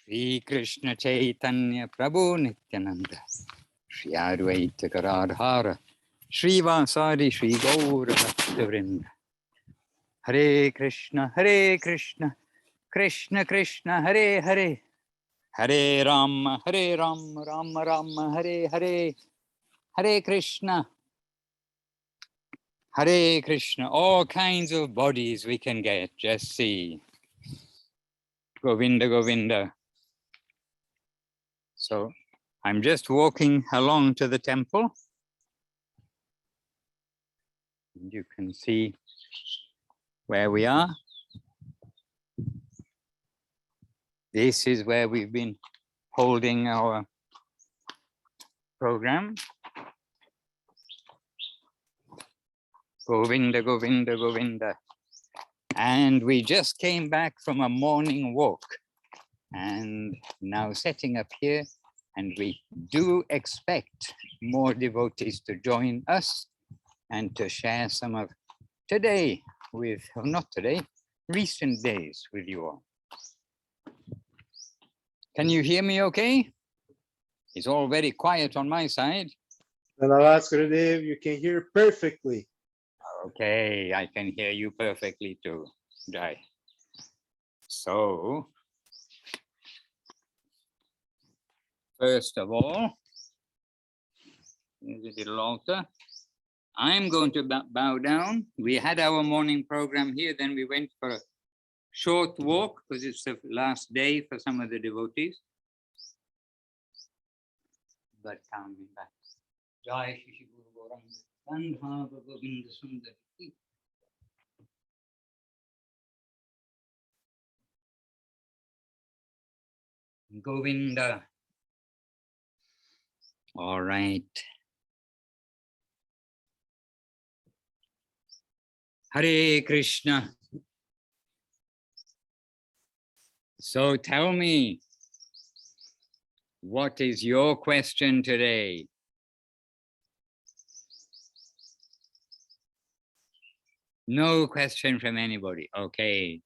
Shri Krishna Chaitanya Prabhu Nityananda, Shri Advaita Garadhara, Shri Vasadi Shri Gaura Bhaktavrinda. Hare Krishna, Krishna Krishna, Hare Hare, Hare Rama, Rama Rama, Hare Hare, Hare Krishna, Hare Krishna. All kinds of bodies we can get, just see. Govinda, Govinda. So I'm just walking along to the temple. And you can see where we are. This is where we've been holding our program. Govinda, Govinda, Govinda. And we just came back from a morning walk and now setting up here, and we do expect more devotees to join us and to share some of today with, not today, recent days with you all. Can you hear me okay? It's all very quiet on my side. Gurudev, you can hear perfectly. Okay, I can hear you perfectly too, Jai. So, first of all, here's a little altar. I'm going to bow down. We had our morning program here, then we went for a short walk because it's the last day for some of the devotees. But coming back. Jai Shri Guru Gauranga. Sandha Govinda Sundari. Govinda. All right. Hare Krishna. So tell me, what is your question today? No question from anybody. Okay.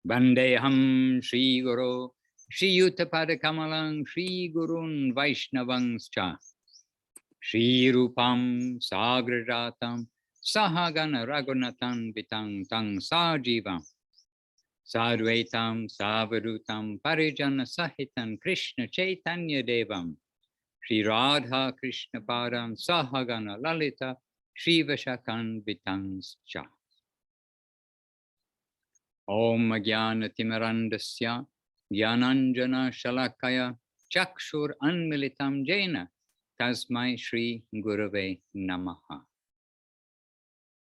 Bandeham Shri Guru, Shri Yuttapada Kamalang, Shri Gurun Vaishnavangscha, Shri Rupam Sagrajatam, Sahagana Raghunathan Vitang Tang Sajivam, Sadvaitam Savadutam Parijana Sahitan Krishna Chaitanya Devam, Shri Radha Krishna Padam Sahagana Lalita, Shri Vashakan Vitangscha. Om Jnana Timirandasya Jnananjana Shalakaya Chakshur Anmilitam Jena Tasmai Shri Gurave Namaha.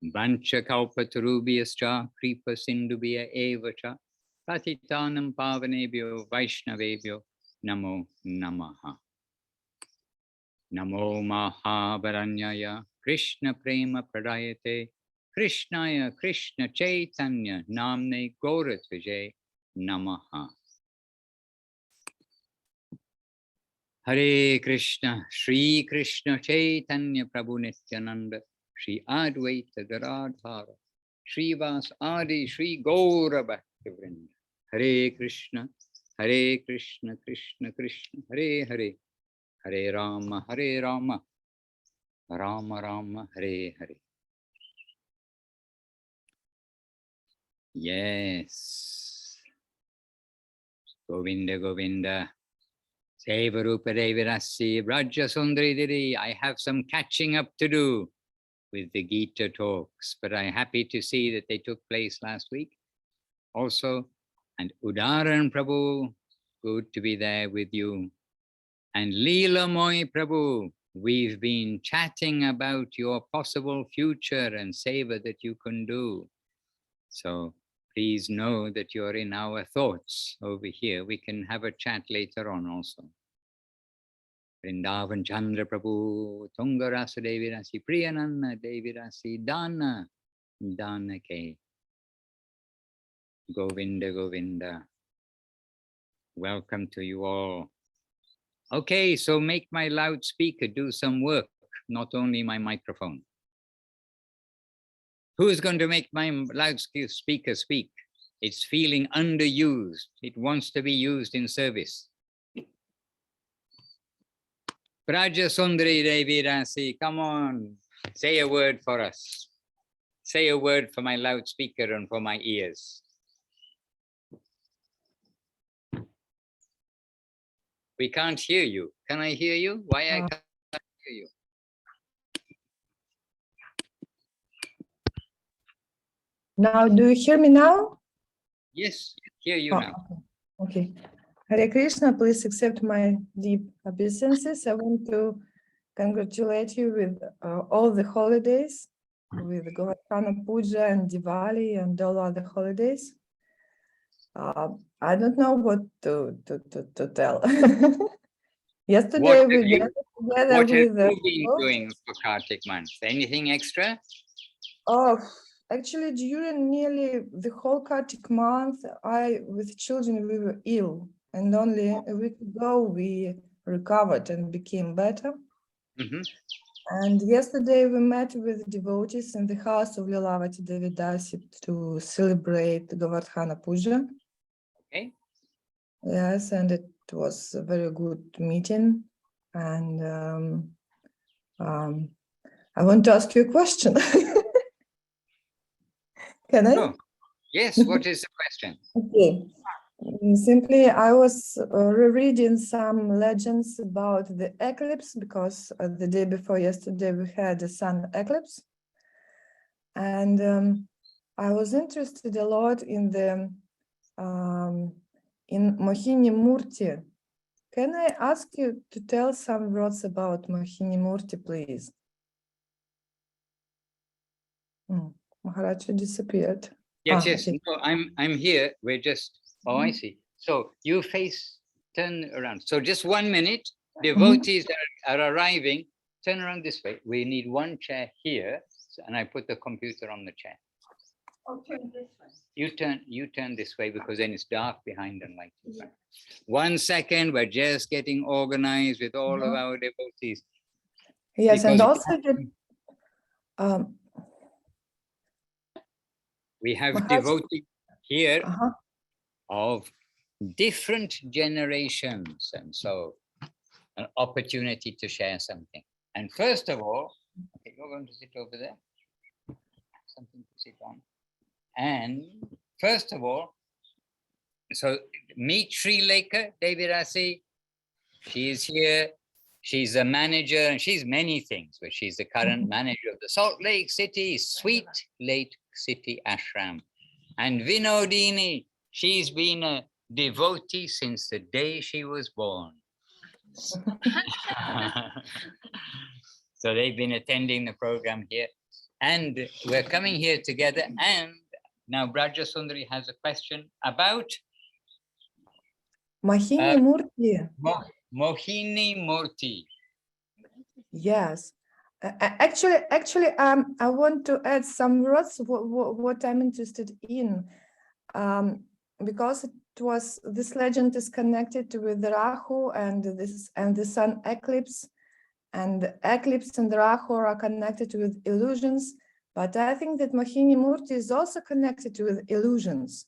Vancha Kalpatarubhyascha Kripa Sindubhya Evacha Patitanam Pavanebhyo Vaishnavebhyo Namo Namaha. Namo Mahavaranyaya Krishna Prema Pradayate Krishnaya Krishna Chaitanya Namne Gauratvaje Namaha. Hare Krishna, Shri Krishna Chaitanya Prabhu Nityananda, Shri Advaita Garadhara, Shri Vasadi Shri Gaura Bhaktavrinda. Hare Krishna, Krishna Krishna, Hare Hare, Hare Rama, Rama Rama, Hare Hare. Yes. Govinda, Govinda. Sevarupa Devirasi, Braja Sundari Diri. I have some catching up to do with the Gita talks, but I'm happy to see that they took place last week also. And Udaran Prabhu, good to be there with you. And Leela Moy Prabhu, we've been chatting about your possible future and seva that you can do. So please know that you're in our thoughts over here. We can have a chat later on also. Vrindavan Chandra Prabhu, Tungarasa Devirasi, Priyananda Devirasi, Dana Ke. Govinda, Govinda. Welcome to you all. Okay, so make my loudspeaker do some work, not only my microphone. Who's going to make my loudspeaker speak? It's feeling underused. It wants to be used in service. Braja Sundari Devi Rasi, come on, say a word for us. Say a word for my loudspeaker and for my ears. We can't hear you. Can I hear you? Why I can't hear you? Now, do you hear me now? Yes, hear you now. Okay. Hare Krishna, please accept my deep obeisances. I want to congratulate you with all the holidays, with Govardhana Puja and Diwali and all other holidays. I don't know what to tell. Yesterday we gathered together what with have you been doing for Kartik month? Anything extra? Oh, actually, during nearly the whole Kartik month, with children, we were ill, and only a week ago we recovered and became better. Mm-hmm. And yesterday we met with devotees in the house of Lilavati Devidasi to celebrate Govardhana Puja. Okay. Yes, and it was a very good meeting. And I want to ask you a question. Can I? Oh, yes, what is the question? Okay. Simply, I was rereading some legends about the eclipse because the day before yesterday we had a sun eclipse. And I was interested a lot in the in Mohinī-mūrti. Can I ask you to tell some words about Mohinī-mūrti, please? Maharaj disappeared. Yes, yes. Okay. No, I'm here. We're just. Oh, I see. So you turn around. So just 1 minute. Devotees are arriving. Turn around this way. We need one chair here, and I put the computer on the chair. Oh, turn this way. You turn this way because then it's dark behind and light. Yeah. 1 second. We're just getting organized with all of our devotees. Yes, because and also we have Maharaj, devotees here of different generations, and so an opportunity to share something. And first of all, okay, you're going to sit over there, something to sit on. And first of all, so meet Sri Lekha Devirasi. She is here. She's a manager, and she's many things, but she's the current manager of the Salt Lake City, Sweet Lake City Ashram. And Vinodini, she's been a devotee since the day she was born. So they've been attending the program here. And we're coming here together. And now Braja Sundari has a question about Mohinī-mūrti. Mohinī-mūrti. Yes. Actually, I want to add some words what I'm interested in, because this legend is connected with the Rāhu and the sun eclipse, and the eclipse and the Rāhu are connected with illusions. But I think that Mohinī-mūrti is also connected with illusions.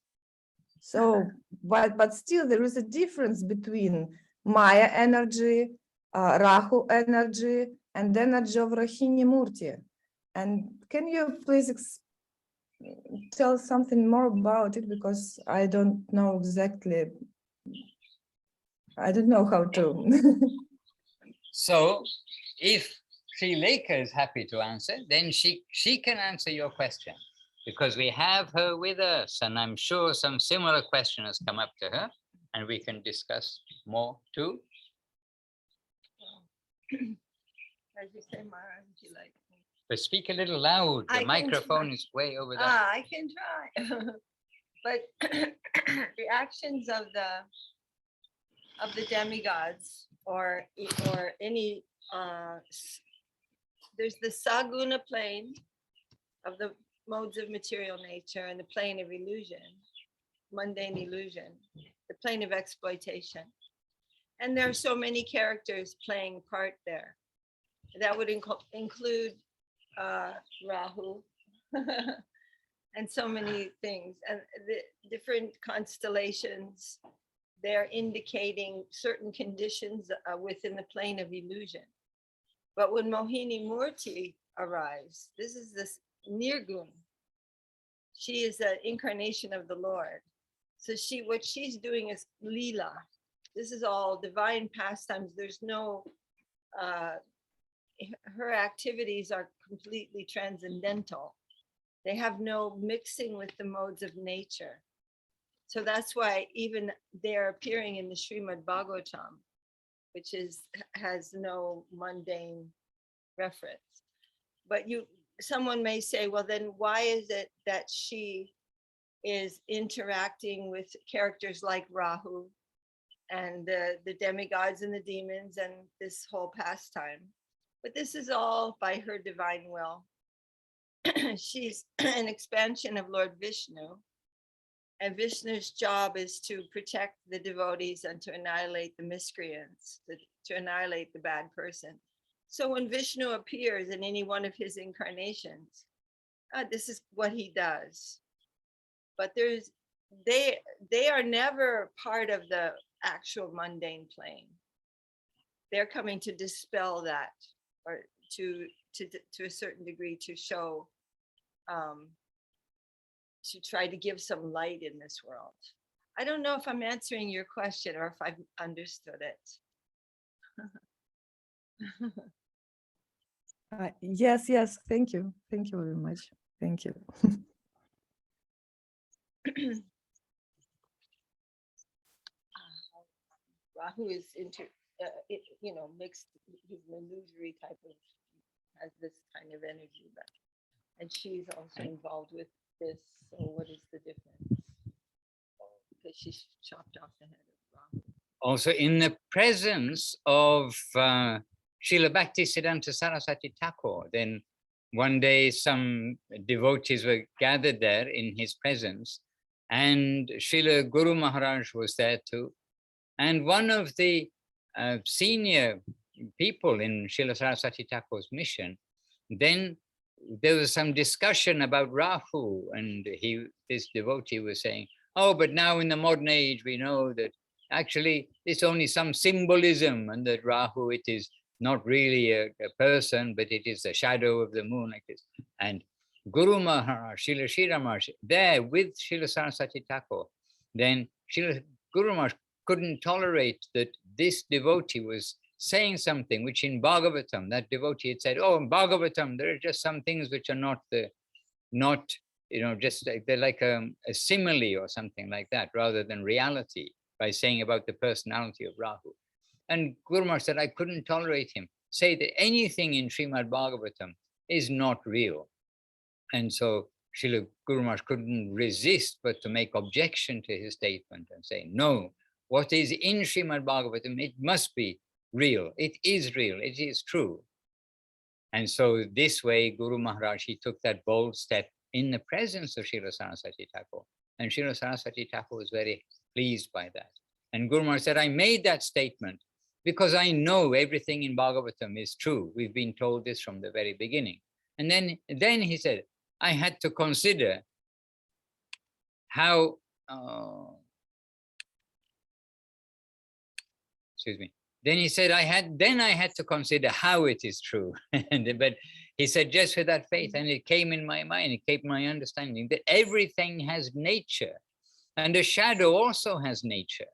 So, but still there is a difference between Māyā energy, Rāhu energy, and the energy of Mohinī-mūrti. And can you please tell something more about it, because I don't know exactly. I don't know how to. So, if Sri Lekha is happy to answer, then she can answer your question, because we have her with us, and I'm sure some similar question has come up to her, and we can discuss more too. As you say, Mara, would you like? But speak a little loud. The microphone is way over there. I can try. But reactions of the demigods or any there's the saguna plane of the modes of material nature and the plane of illusion, mundane illusion, the plane of exploitation. And there are so many characters playing a part there. That would include Rāhu and so many things. And the different constellations, they're indicating certain conditions within the plane of illusion. But when Mohinī-mūrti arrives, this is this Nirgun. She is an incarnation of the Lord. So what she's doing is Leela. This is all divine pastimes. There's no, her activities are completely transcendental. They have no mixing with the modes of nature. So that's why even they're appearing in the Srimad Bhagavatam, which has no mundane reference. But someone may say, well, then why is it that she is interacting with characters like Rāhu and the demigods and the demons and this whole pastime? But this is all by her divine will. She's an expansion of Lord Vishnu, and Vishnu's job is to protect the devotees and to annihilate the miscreants, to annihilate the bad person. So when Vishnu appears in any one of his incarnations, this is what he does. But they are never part of the actual mundane plane. They're coming to dispel that, or to a certain degree, to show, to try to give some light in this world. I don't know if I'm answering your question or if I've understood it. Yes, thank you very much. Thank you. Rahu is mixed. He's an illusory type of, has this kind of energy, but, and she's also involved with this. So what is the difference? Because she's chopped off the head of Rahu. Also in the presence of Srila Bhaktisiddhanta Saraswati Thakur, then one day some devotees were gathered there in his presence, and Srila Guru Maharaj was there too. And one of the senior people in Srila Saraswati Thakur's mission, then there was some discussion about Rāhu, and this devotee was saying, oh, but now in the modern age, we know that actually it's only some symbolism, and that Rāhu, it is not really a person, but it is the shadow of the moon, like this. And Guru Maharaj, Srila Sri Maharaj, there with Srila Saraswati Thakur, then Srila Guru Maharaj couldn't tolerate that this devotee was saying something which in Bhagavatam, that devotee had said, oh, in Bhagavatam, there are just some things which are just like, they're like a simile or something like that, rather than reality, by saying about the personality of Rāhu. And Guru Maharaj said, I couldn't tolerate him say that anything in Srimad Bhagavatam is not real. And so Srila Guru Maharaj couldn't resist but to make objection to his statement and say, no, what is in Srimad Bhagavatam, it must be real. It is real. It is true. And so this way, Guru Maharaj, he took that bold step in the presence of Srila Saraswati Thakur. And Srila Saraswati Thakur was very pleased by that. And Guru Maharaj said, I made that statement because I know everything in Bhagavatam is true. We've been told this from the very beginning. And then he said, I had to consider how, Then he said, I had to consider how it is true. But he said, just with that faith, and it came in my mind, it came my understanding that everything has nature, and the shadow also has nature.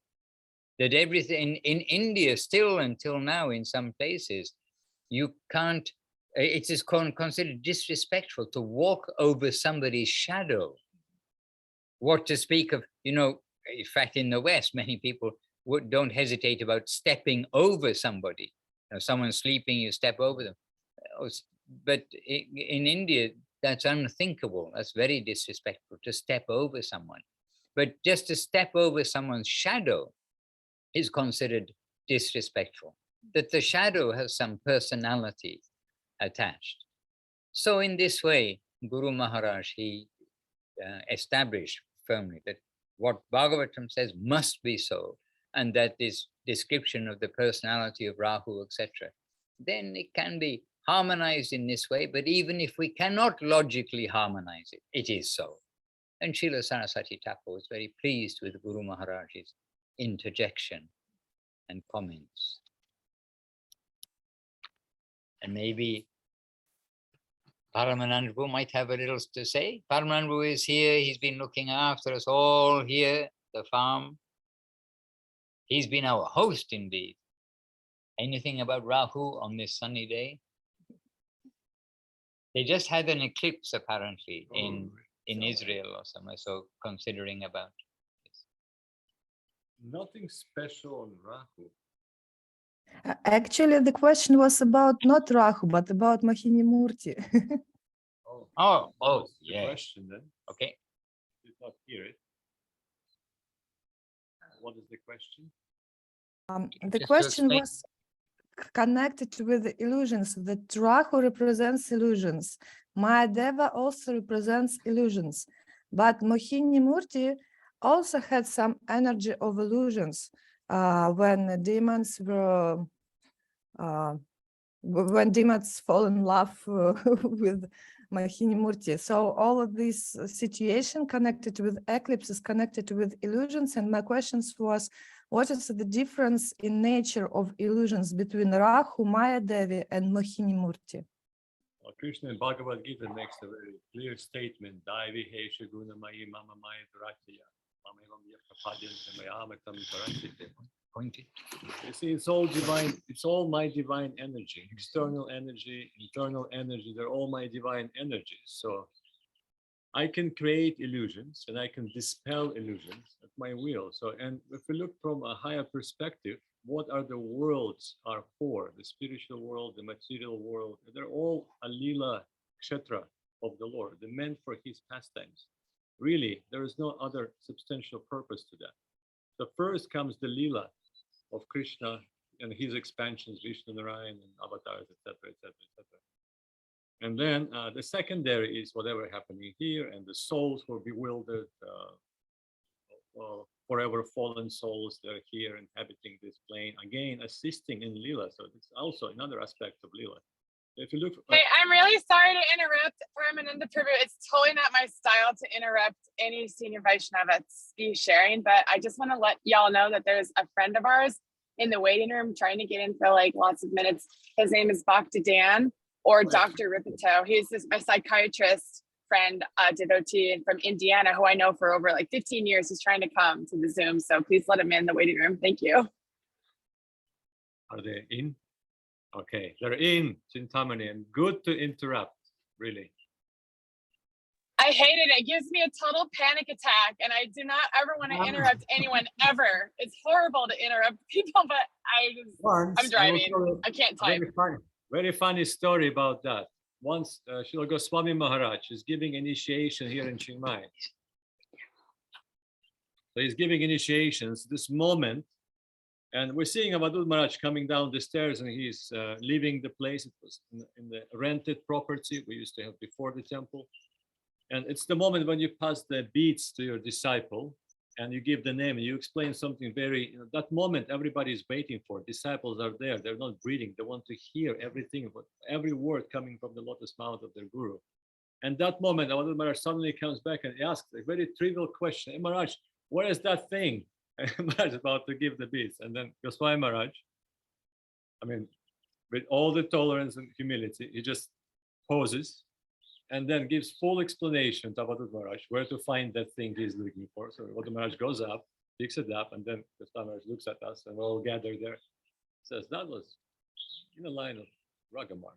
That everything in India, still until now, in some places, you can't, it is considered disrespectful to walk over somebody's shadow. What to speak of, in fact, in the West, many people don't hesitate about stepping over somebody. Someone's sleeping, you step over them. But in India, that's unthinkable. That's very disrespectful to step over someone. But just to step over someone's shadow is considered disrespectful. That the shadow has some personality attached. So in this way, Guru Maharaj, he established firmly that what Bhagavatam says must be so, and that this description of the personality of Rāhu, etc., then it can be harmonized in this way. But even if we cannot logically harmonize it, it is so. And Srila Saraswati Thakur was very pleased with Guru Maharaj's interjection and comments. And maybe Paramanandru might have a little to say. Paramanandru is here. He's been looking after us all here, the farm. He's been our host indeed. Anything about Rāhu on this sunny day? They just had an eclipse apparently in Israel or somewhere, so considering about this. Nothing special on Rāhu. Actually, the question was about not Rāhu, but about Mohinī-mūrti. Oh, What's the yeah. question then? Okay. Did not hear it. What is the question? The Just to question explain. was connected with the illusions, that Rāhu represents illusions. Māyā also represents illusions. But Mohinī-mūrti also had some energy of illusions when demons were, when demons fall in love with Mohinī-mūrti. So all of this situation connected with eclipses, connected with illusions. And my questions was, what is the difference in nature of illusions between Rāhu, Māyā Devi, and Mohinī-mūrti? Well, Krishna in Bhagavad Gita makes a very clear statement. Daivi hesha guna mayi mama maya dharatiya. Mama evam yakapadyante mayamatam karachite. Pointed. You see, it's all divine. It's all my divine energy. External energy, internal energy. They're all my divine energies. So I can create illusions and I can dispel illusions at my will. So, and if we look from a higher perspective, what are the worlds are for? The spiritual world, the material world, they're all a lila kshetra of the Lord. They're meant for his pastimes. Really, there is no other substantial purpose to that. So first comes the lila of Krishna and his expansions, Vishnu, Narayan, and avatars, etc., etc., etc. And then the secondary is whatever happening here, and the souls who are bewildered, forever fallen souls that are here inhabiting this plane, again assisting in Lila. So it's also another aspect of Lila. If you look, Hey, I'm really sorry to interrupt, Paramananda Prabhu. It's totally not my style to interrupt any senior Vaishnavas be sharing, but I just want to let y'all know that there's a friend of ours in the waiting room trying to get in for like lots of minutes. His name is Bhakti Dan or Dr. Ripito. He's my psychiatrist friend, devotee from Indiana, who I know for over like 15 years. He's trying to come to the Zoom. So please let him in the waiting room. Thank you. are they in? Okay, they're in, Chintamani, and good to interrupt, really. I hate it. It gives me a total panic attack, and I do not ever want to interrupt anyone ever. It's horrible to interrupt people, but I'm driving. I can't type. Very funny story about that. Once Srila Goswami Maharaj is giving initiation here in Chiang Mai. So he's giving initiations this moment, and we're seeing Avadhut Maharaj coming down the stairs, and he's leaving the place. It was in the rented property we used to have before the temple. And it's the moment when you pass the beads to your disciple and you give the name and you explain something very, that moment everybody is waiting for. Disciples are there, they're not breathing. They want to hear everything, every word coming from the lotus mouth of their guru. And that moment, Avadhut Maharaj suddenly comes back and asks a very trivial question. Hey Maharaj, where is that thing? And Maharaj is about to give the beads. And then Goswami Maharaj, I mean, with all the tolerance and humility, he just pauses and then gives full explanation to Avadhut Maharaj where to find that thing he's looking for. So Avadhut Maharaj goes up, picks it up, and then Goswami Maharaj looks at us and we're all gathered there. Says, that was in the line of Ragamar.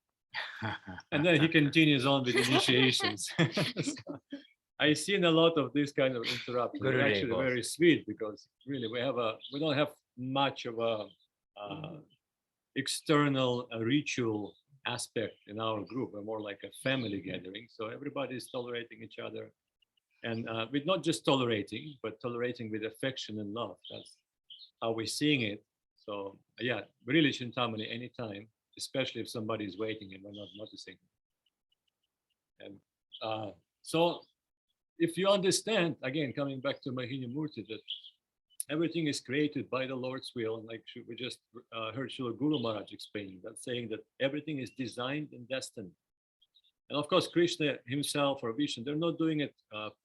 And then he continues on with initiations. So I've seen a lot of this kind of interruptions. They're actually very sweet because really we don't have much of a external ritual aspect in our group. We're more like a family gathering. So everybody is tolerating each other. And with not just tolerating, but tolerating with affection and love. That's how we're seeing it. So yeah, really Chintamani anytime, especially if somebody is waiting and we're not noticing. And so if you understand, again, coming back to Mohinī-mūrti, that everything is created by the Lord's will, and like we just heard Srila Guru Maharaj explaining that, saying that everything is designed and destined. And of course, Krishna himself or Vishnu, they're not doing it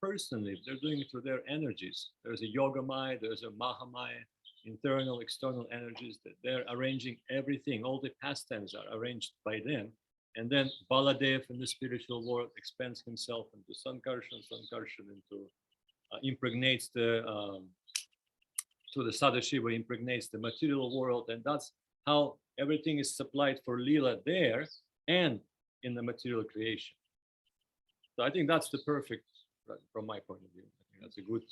personally. They're doing it through their energies. There's a Yogamaya, there's a Mahamaya, internal, external energies that they're arranging everything. All the pastimes are arranged by them. And then Baladev in the spiritual world expands himself into Sankarshan, Sankarshan into impregnates the to the Sadashiva, impregnates the material world, and that's how everything is supplied for Leela there and in the material creation. So I think that's the perfect, from my point of view, I think that's a good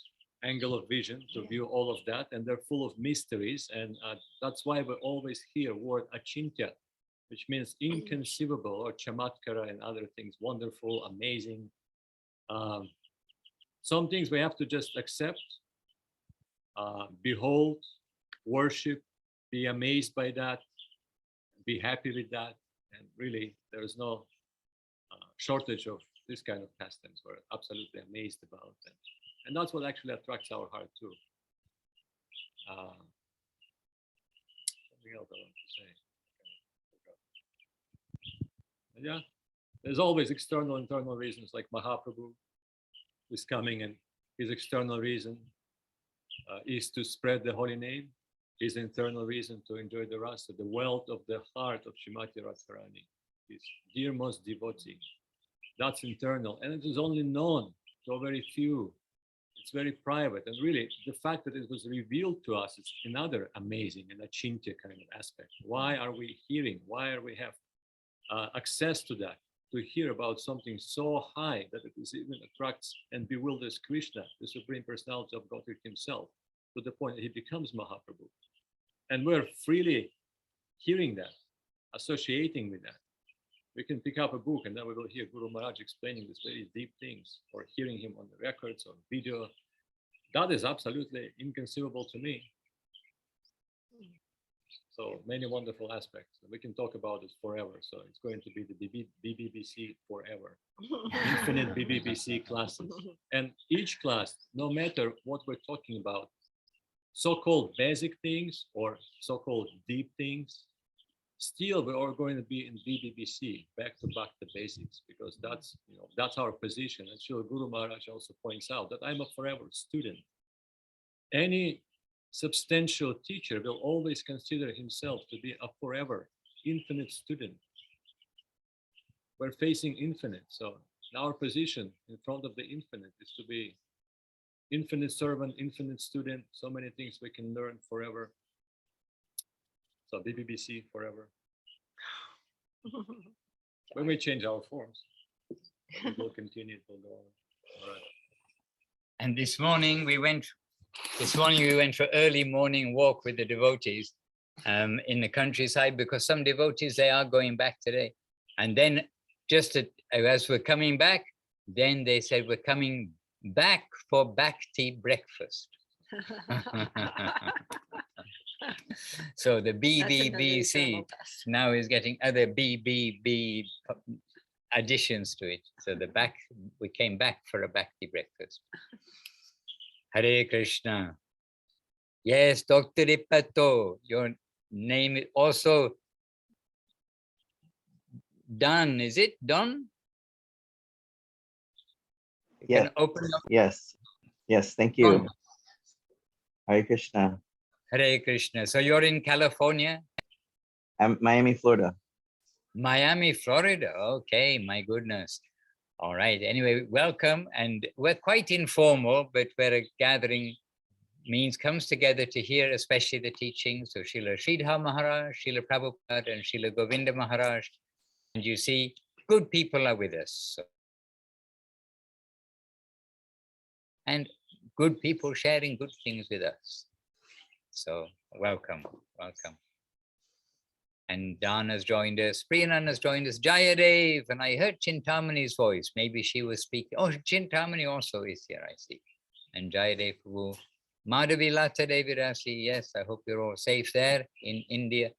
angle of vision to view all of that, and they're full of mysteries, and that's why we always hear word achintya, which means inconceivable, or chamatkara and other things, wonderful, amazing. Some things we have to just accept, behold, worship, be amazed by that, be happy with that, and really there is no shortage of this kind of pastimes we're absolutely amazed about them. And that's what actually attracts our heart too. Something else I want to say. But yeah, there's always external, internal reasons, like Mahaprabhu is coming, and his external reason is to spread the holy name. His internal reason to enjoy the rasa, the wealth of the heart of Srimati Radharani, his dearmost devotee. That's internal, and it is only known to a very few. It's very private, and really the fact that it was revealed to us is another amazing and achintya kind of aspect. Why are we hearing? Why are we have access to that? To hear about something so high that it is even attracts and bewilders Krishna, the Supreme Personality of Godhead himself, to the point that he becomes Mahaprabhu. And we're freely hearing that, associating with that. We can pick up a book and then we will hear Guru Maharaj explaining these very deep things, or hearing him on the records or video. That is absolutely inconceivable to me. So many wonderful aspects. We can talk about it forever. So it's going to be the BBBC forever. Infinite BBBC classes. And each class, no matter what we're talking about, so-called basic things or so-called deep things, still we are going to be in BBBC, back to the basics, because that's, that's our position. And Srila Guru Maharaj also points out that I'm a forever student. Any substantial teacher will always consider himself to be a forever infinite student. We're facing infinite, so our position in front of the infinite is to be infinite servant, infinite student, so many things we can learn forever. So BBBC forever. When we change our forms, we will continue to go on. All right. And this morning we went for early morning walk with the devotees in the countryside, because some devotees, they are going back today. And then just as we're coming back, then they said, we're coming back for Bhakti breakfast. So the BBBC now is getting other BBB additions to it. So we came back for a Bhakti breakfast. Hare Krishna. Yes, Dr. Ipato, your name is also Don. Is it Don? Yeah. Can open up. Yes. Yes. Thank you. Don. Hare Krishna. Hare Krishna. So you're in California? I'm Miami, Florida. Miami, Florida. Okay, my goodness. All right. Anyway, welcome. And we're quite informal, but we're a gathering comes together to hear, especially the teachings of Srila Sridhar Maharaj, Srila Prabhupada, and Srila Govinda Maharaj. And you see, good people are with us. So, and good people sharing good things with us. So welcome, welcome. And Dan has joined us, Priyanan has joined us, Jayadev, and I heard Chintamani's voice. Maybe she was speaking. Oh, Chintamani also is here, I see. And Jayadev Prabhu. Madhavi Lata Devi Rasi, yes, I hope you're all safe there in India.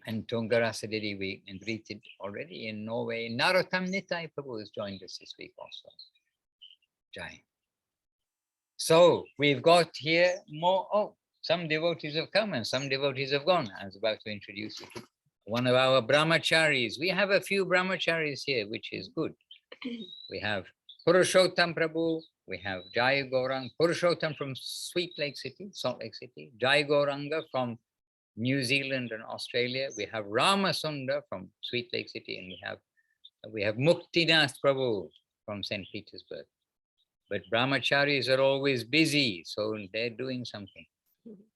And Tungarasa Didi, we greeted already in Norway. Narottam Nitai Prabhu has joined us this week also. Jai. So we've got here more, some devotees have come and some devotees have gone. I was about to introduce you to one of our brahmacharis. We have a few brahmacharis here, which is good. We have Purushottam Prabhu, we have Jai Gaurang, Purushottam from Sweet Lake City, Salt Lake City, Jai Gauranga from New Zealand and Australia. We have Ramasunda from Sweet Lake City, and we have Muktinath Prabhu from St. Petersburg. But brahmacharis are always busy, so they're doing something.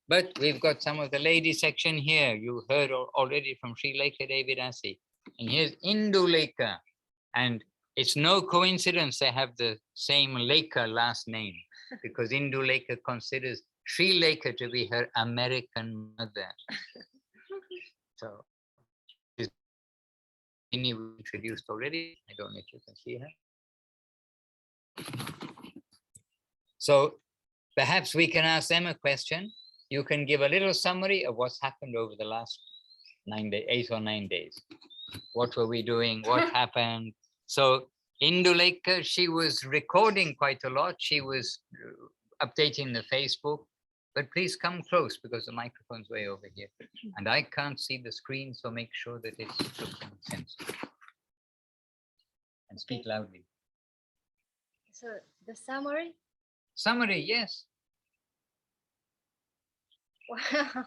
But we've got some of the lady section here. You heard already from Sri Lekha Devi Dasi. And here's Indulekha. And it's no coincidence they have the same Lekha last name, because Indulekha considers Sri Lekha to be her American mother. So, is we introduced already. I don't know if you can see her. So perhaps we can ask them a question. You can give a little summary of what's happened over the last 8 or 9 days. What were we doing? What happened? So Indulekha, she was recording quite a lot. She was updating the Facebook, but please come close because the microphone's way over here. And I can't see the screen, so make sure that it's looking sensitive. And speak loudly. So the summary? Summary, yes. Wow.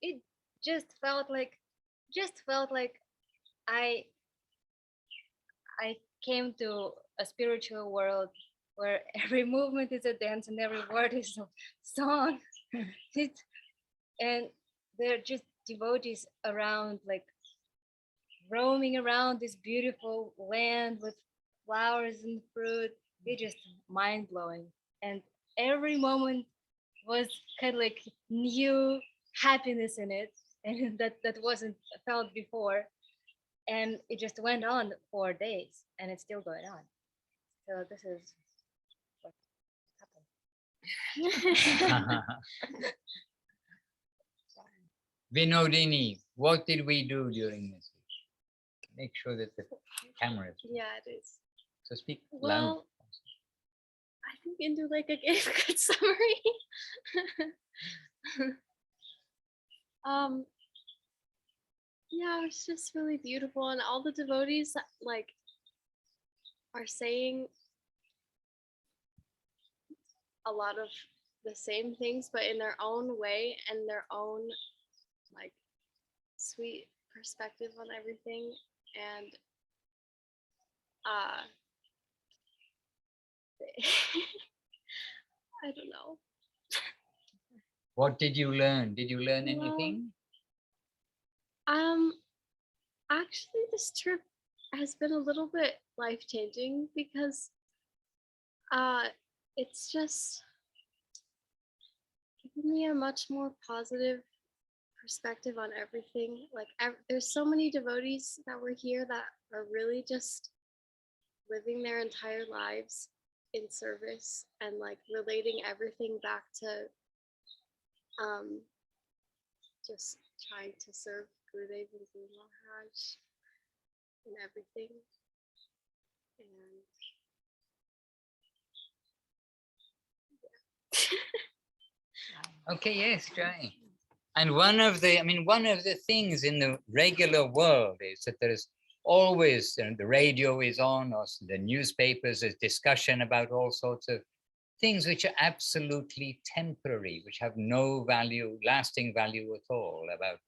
It just felt like I came to a spiritual world where every movement is a dance and every word is a song. And they're just devotees around, like roaming around this beautiful land with flowers and fruit. They're just mind blowing. And every moment was kind of like new happiness in it, and that wasn't felt before. And it just went on 4 days, and it's still going on. So this is what happened. Vinodini, what did we do during this week? Make sure that the camera is. Yeah, it is. So speak loud. Well, I think Indulekha gave a good summary. Yeah, it's just really beautiful, and all the devotees like are saying a lot of the same things, but in their own way and their own like sweet perspective on everything. And I don't know. What did you learn? Did you learn anything? Actually, this trip has been a little bit life-changing because it's just given me a much more positive perspective on everything. Like there's so many devotees that were here that are really just living their entire lives in service and like relating everything back to just trying to serve Gurudev and Guru Maharaj and everything. And Okay, yes, Jai. And one of the things in the regular world is that there is always, the radio is on, or the newspapers, there's discussion about all sorts of things which are absolutely temporary, which have no value, lasting value at all, about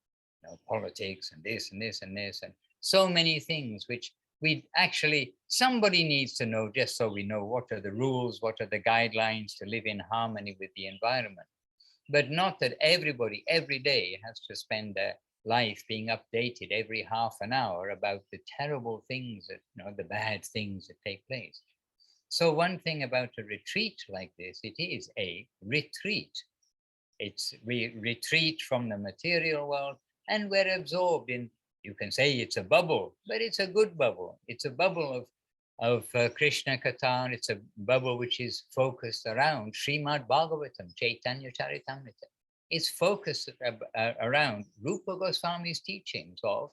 politics and this and this and this, and so many things which we actually, somebody needs to know, just so we know what are the rules, what are the guidelines to live in harmony with the environment. But not that everybody every day has to spend their life being updated every half an hour about the terrible things that, the bad things that take place. So one thing about a retreat like this, it is a retreat. We retreat from the material world, and we're absorbed in, you can say it's a bubble, but it's a good bubble. It's a bubble of Krishna Katha. It's a bubble which is focused around Srimad Bhagavatam, Chaitanya Charitamrita. It's focused around Rupa Goswami's teachings of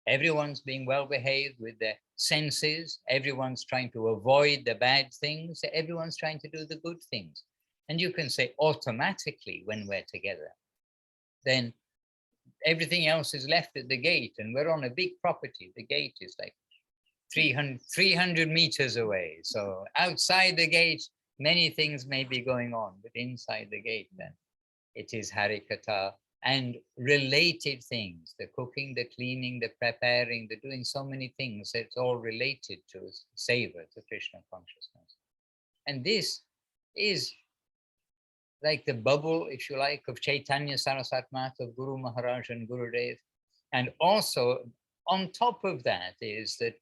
everyone's being well behaved with their senses, everyone's trying to avoid the bad things, everyone's trying to do the good things. And you can say automatically when we're together, then everything else is left at the gate, and we're on a big property. The gate is like 300 meters away. So outside the gate, many things may be going on, but inside the gate, then it is Harikatha and related things, the cooking, the cleaning, the preparing, the doing so many things. It's all related to savor, to Krishna consciousness. And this is like the bubble, if you like, of Chaitanya Saraswat Mat, of Guru Maharaj and Gurudev. And also on top of that is that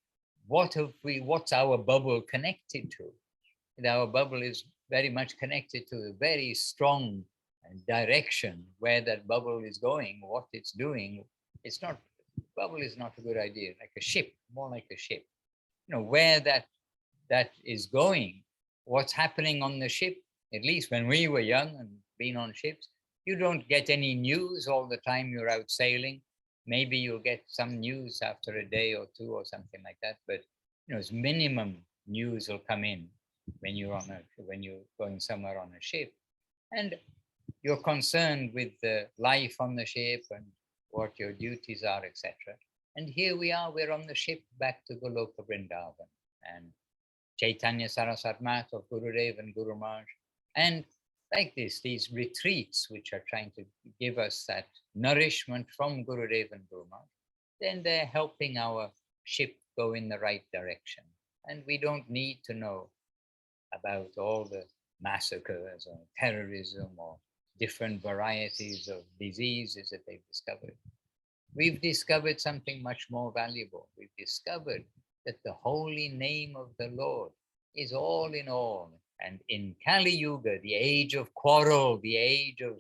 what's our bubble connected to? And our bubble is very much connected to a very strong direction where that bubble is going, what it's doing. It's not, bubble is not a good idea, like a ship, more like a ship. You know, where that is going, what's happening on the ship. At least when we were young and been on ships, you don't get any news all the time you're out sailing. Maybe you'll get some news after a day or two or something like that, but you know, it's minimum news will come in when you're going somewhere on a ship, and you're concerned with the life on the ship and what your duties are, etc. And here we are, we're on the ship back to Goloka Vrindavan, and Chaitanya Saraswat Mat of Gurudev and Guru Maharaj. And like this, these retreats, which are trying to give us that nourishment from Gurudev and Guru Maharaj, then they're helping our ship go in the right direction. And we don't need to know about all the massacres or terrorism or different varieties of diseases that they've discovered. We've discovered something much more valuable. We've discovered that the holy name of the Lord is all in all. And in Kali Yuga, the age of quarrel, the age of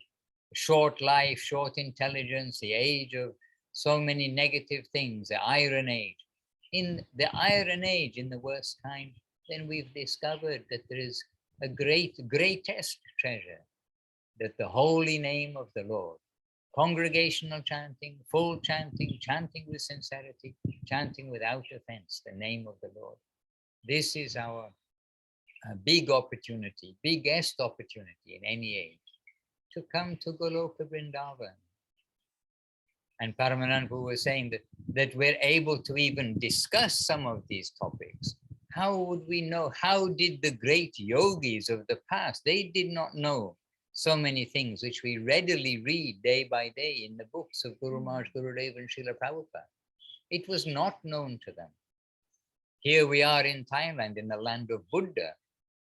short life, short intelligence, the age of so many negative things, the Iron Age. In the Iron Age, in the worst kind, then we've discovered that there is a greatest treasure, that the holy name of the Lord, congregational chanting, full chanting, chanting with sincerity, chanting without offense, the name of the Lord. This is our big opportunity, biggest opportunity in any age, to come to Goloka Vrindavan. And Paramananpu was saying that we're able to even discuss some of these topics. How would we know? How did the great yogis of the past, they did not know so many things which we readily read day by day in the books of Guru Maharaj, Gurudev and Srila Prabhupada. It was not known to them. Here we are in Thailand, in the land of Buddha,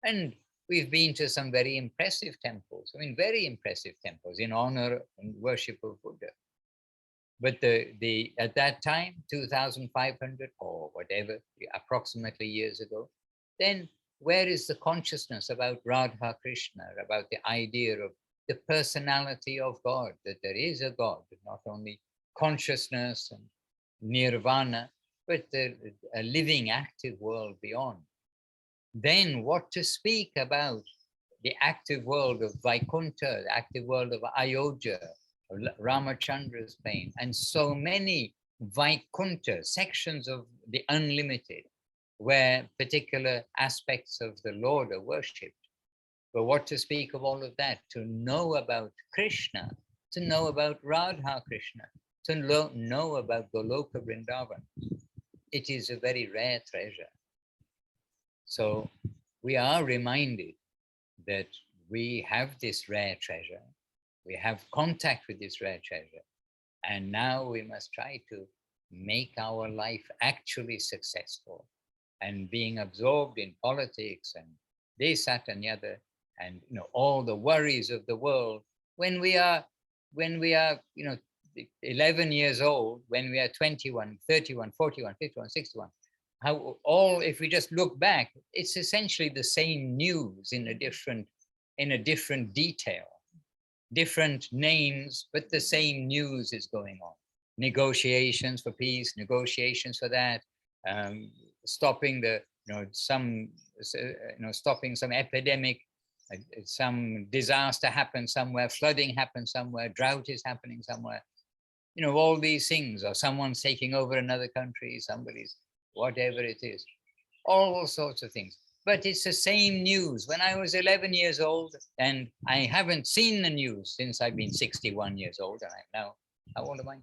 and we've been to some very impressive temples. I mean, very impressive temples in honor and worship of Buddha. But at that time, 2,500 or whatever, approximately years ago, then where is the consciousness about Radha Krishna, about the idea of the personality of God, that there is a God, not only consciousness and nirvana, but a living, active world beyond. Then what to speak about the active world of Vaikuntha, the active world of Ayodhya, Ramachandra's plane, and so many Vaikuntha, sections of the unlimited, where particular aspects of the Lord are worshipped. But what to speak of all of that? To know about Krishna, to know about Radha Krishna, to know about Goloka Vrindavan. It is a very rare treasure. So we are reminded that we have this rare treasure. We have contact with this rare treasure. And now we must try to make our life actually successful, and being absorbed in politics and this, that, and the other, and all the worries of the world. When we are 11 years old, when we are 21, 31, 41, 51, 61, if we just look back, it's essentially the same news in a different detail, different names, but the same news is going on. Negotiations for peace, negotiations for that, stopping stopping some epidemic, some disaster happens somewhere, flooding happens somewhere, drought is happening somewhere, all these things, or someone's taking over another country, somebody's, whatever it is, all sorts of things. But it's the same news. When I was 11 years old, and I haven't seen the news since I've been 61 years old, and I'm now How old am I?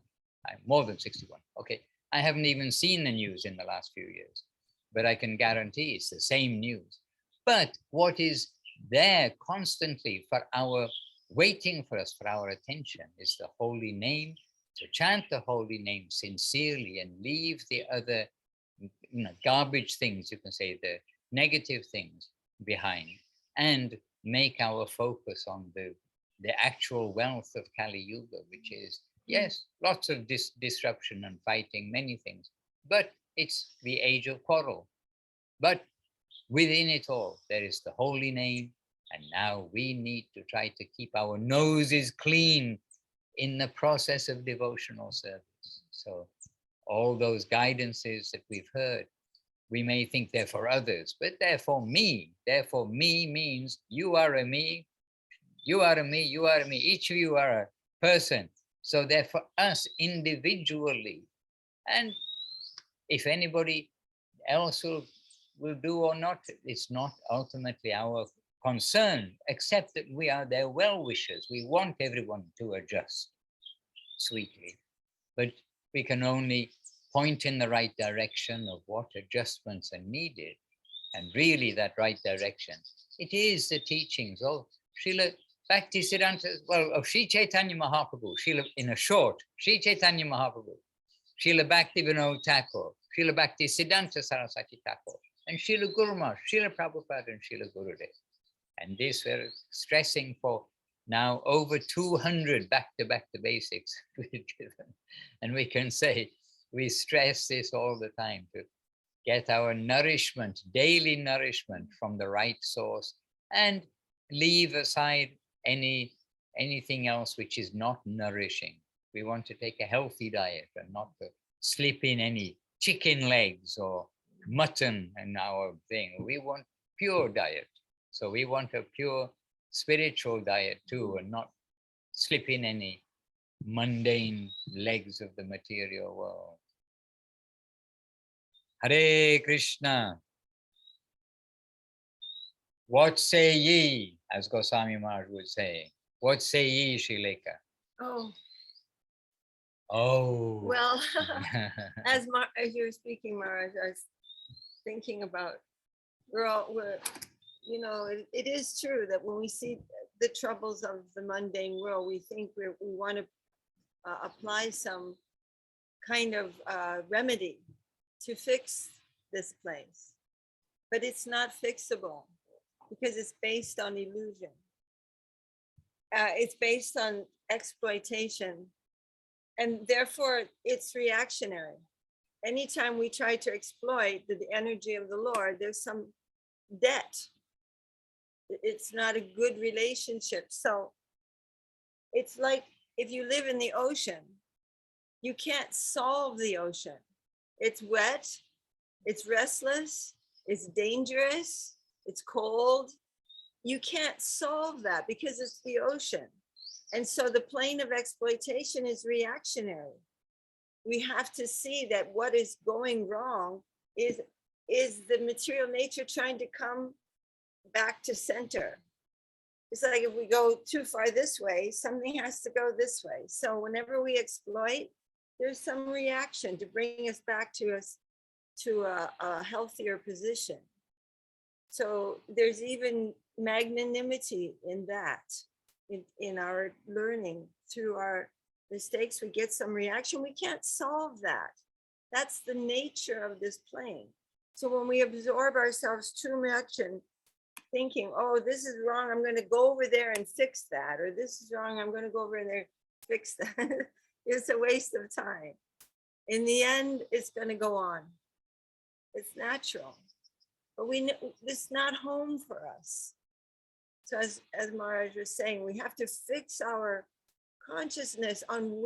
I'm more than 61. Okay. I haven't even seen the news in the last few years, but I can guarantee it's the same news. But what is there constantly for our, waiting for us, for our attention, is the holy name, to chant the holy name sincerely and leave the other, garbage things, you can say, the negative things behind, and make our focus on the actual wealth of Kali Yuga, which is, yes, lots of disruption and fighting, many things, but it's the age of quarrel. But within it all, there is the holy name, and now we need to try to keep our noses clean in the process of devotional service. So all those guidances that we've heard, we may think they're for others, but they're for me. Therefore, me means you are a me, you are a me, you are a me. Each of you are a person. So they're for us individually. And if anybody else will do or not, it's not ultimately our concern, except that we are their well-wishers. We want everyone to adjust sweetly, but we can only point in the right direction of what adjustments are needed. And really that right direction, it is the teachings of Srila Bhaktisiddhanta, well, of Sri Chaitanya Mahaprabhu, Srila, in a short, Sri Chaitanya Mahaprabhu, Srila Bhaktivinoda Thakur, Srila Bhaktisiddhanta Saraswati Thakur, and Srila Guru Maharaj, Srila Prabhupada and Srila Gurudev. And this we're stressing for now over 200 back to basics we've given. And we can say, we stress this all the time to get our nourishment, daily nourishment from the right source, and leave aside anything else which is not nourishing. We want to take a healthy diet and not to slip in any chicken legs or mutton in our thing. We want pure diet. So we want a pure spiritual diet too, and not slip in any mundane legs of the material world. Hare Krishna. What say ye, as Goswami Maharaj would say? What say ye, Srileka? Oh. Well, as you were speaking, Maharaj, I was thinking about, it is true that when we see the troubles of the mundane world, we think we want to apply some kind of remedy to fix this place. But it's not fixable because it's based on illusion. It's based on exploitation, and therefore it's reactionary. Anytime we try to exploit the energy of the Lord, there's some debt. It's not a good relationship. So it's like if you live in the ocean, you can't solve the ocean. It's wet, it's restless, it's dangerous, it's cold. You can't solve that because it's the ocean. And so the plane of exploitation is reactionary. We have to see that what is going wrong is the material nature trying to come back to center. It's like if we go too far this way, something has to go this way. So whenever we exploit, there's some reaction to bring us back to a healthier position. So there's even magnanimity in that, in our learning. Through our mistakes, we get some reaction. We can't solve that. That's the nature of this plane. So when we absorb ourselves too much and thinking, oh, this is wrong, I'm going to go over there and fix that, or this is wrong, I'm going to go over there and fix that. It's a waste of time. In the end, it's going to go on. It's natural. But we know it's not home for us. So as Maharaj was saying, we have to fix our consciousness on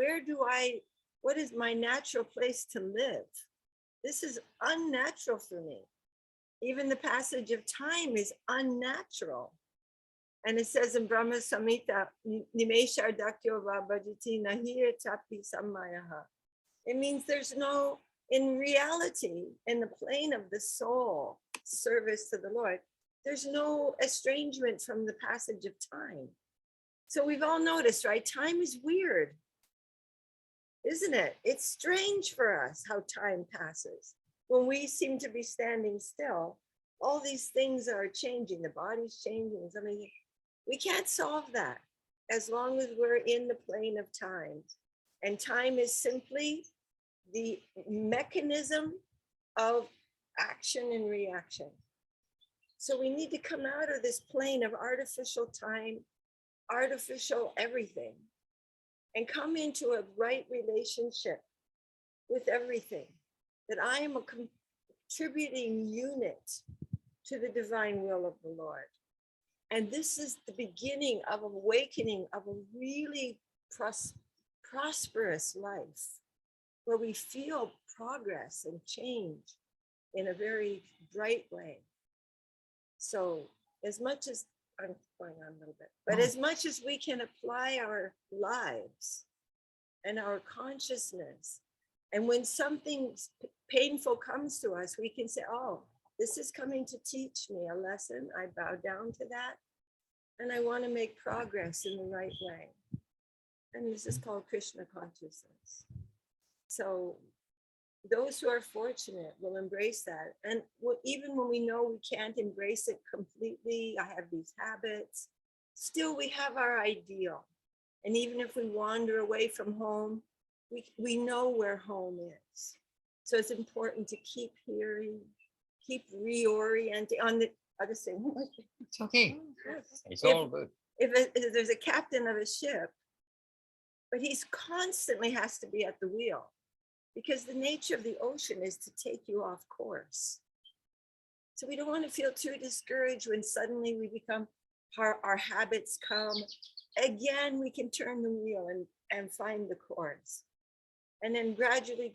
what is my natural place to live? This is unnatural for me. Even the passage of time is unnatural. And it says in Brahma Samhita, Nimesha Dakyo Vabhajati Nahir Tapi Sammayaha. It means there's no, in reality, in the plane of the soul, service to the Lord, there's no estrangement from the passage of time. So we've all noticed, right? Time is weird. isn't it? It's strange for us how time passes. When we seem to be standing still, all these things are changing. The body's changing. Something. We can't solve that as long as we're in the plane of time. And time is simply the mechanism of action and reaction. So we need to come out of this plane of artificial time, artificial everything, and come into a right relationship with everything, that I am a contributing unit to the divine will of the Lord. And this is the beginning of awakening of a really prosperous life, where we feel progress and change in a very bright way. So as much as, I'm going on a little bit, but as much as we can apply our lives and our consciousness, and when something painful comes to us, we can say, oh, this is coming to teach me a lesson. I bow down to that, and I want to make progress in the right way. And this is called Krishna consciousness. So those who are fortunate will embrace that. And even when we know we can't embrace it completely, I have these habits, still we have our ideal. And even if we wander away from home, we know where home is. So it's important to keep hearing, keep reorienting on the other thing. It's okay. It's all good. If there's a captain of a ship, but he's constantly has to be at the wheel, because the nature of the ocean is to take you off course. So we don't want to feel too discouraged when suddenly we become, our habits come. Again, we can turn the wheel and find the course. And then gradually,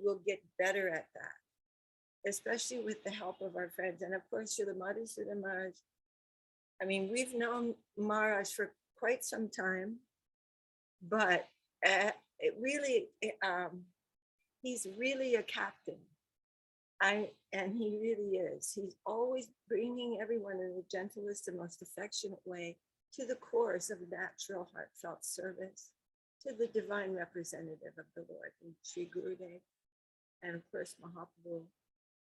we'll get better at that, especially with the help of our friends. And of course, Srila Madhusudana Maharaj. I mean, we've known Maharaj for quite some time, but it really, he's really a captain. And he really is. He's always bringing everyone in the gentlest and most affectionate way to the course of natural heartfelt service, to the divine representative of the Lord, Sri Gurudev, and of course Mahaprabhu.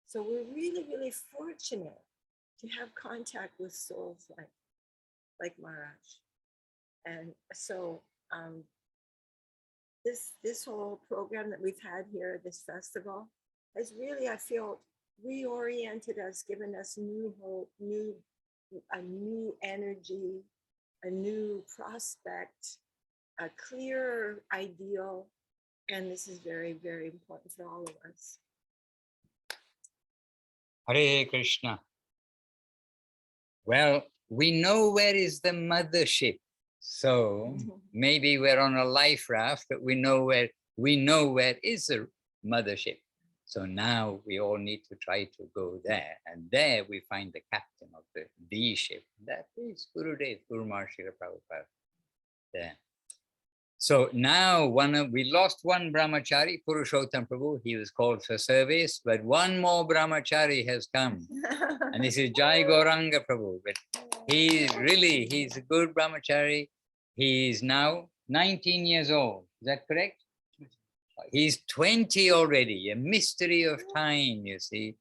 So we're really, really fortunate to have contact with souls like Maharaj. And so this whole program that we've had here, this festival, has really, I feel, reoriented us, given us new hope, a new energy, a new prospect, a clearer ideal. And this is very, very important for all of us. Hare Krishna. Well, we know where is the mothership. So maybe we're on a life raft, but we know where is the mothership. So now we all need to try to go there, and there we find the captain of the ship. That is Gurudev, Guru Maharaj Srila Prabhupada. There. So now we lost one brahmachari, Purushottam Prabhu. He was called for service, but one more brahmachari has come, and this is Jai Gauranga Prabhu. But he's a good brahmachari. He's now 19 years old. Is that correct? He's 20 already, a mystery of time, you see.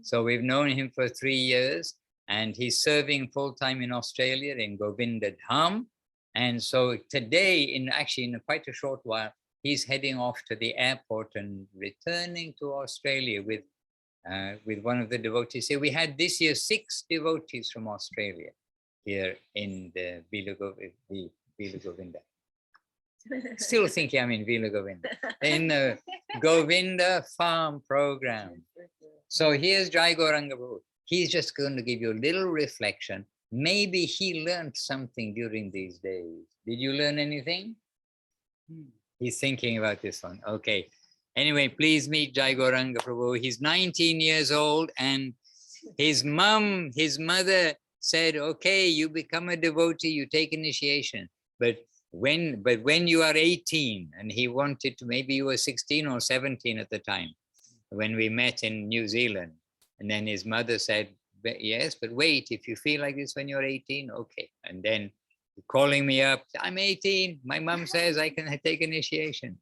So we've known him for 3 years, and he's serving full-time in Australia in Govinda Dham. And so today, in quite a short while, he's heading off to the airport and returning to Australia with one of the devotees. So we had this year 6 devotees from Australia here in the Vila Govinda. Still thinking I'm in Vila Govinda, in the Govinda Farm program. So here's Jai Gauranga Prabhu. He's just going to give you a little reflection. Maybe he learned something during these days. Did you learn anything? He's thinking about this one. Okay. Anyway, please meet Jai Gauranga Prabhu. He's 19 years old, and his mother said, okay, you become a devotee, you take initiation. But when you are 18, and he wanted to, maybe you were 16 or 17 at the time, when we met in New Zealand. And then his mother said, yes, but wait, if you feel like this when you're 18, okay. And then calling me up, I'm 18, my mom says I can take initiation.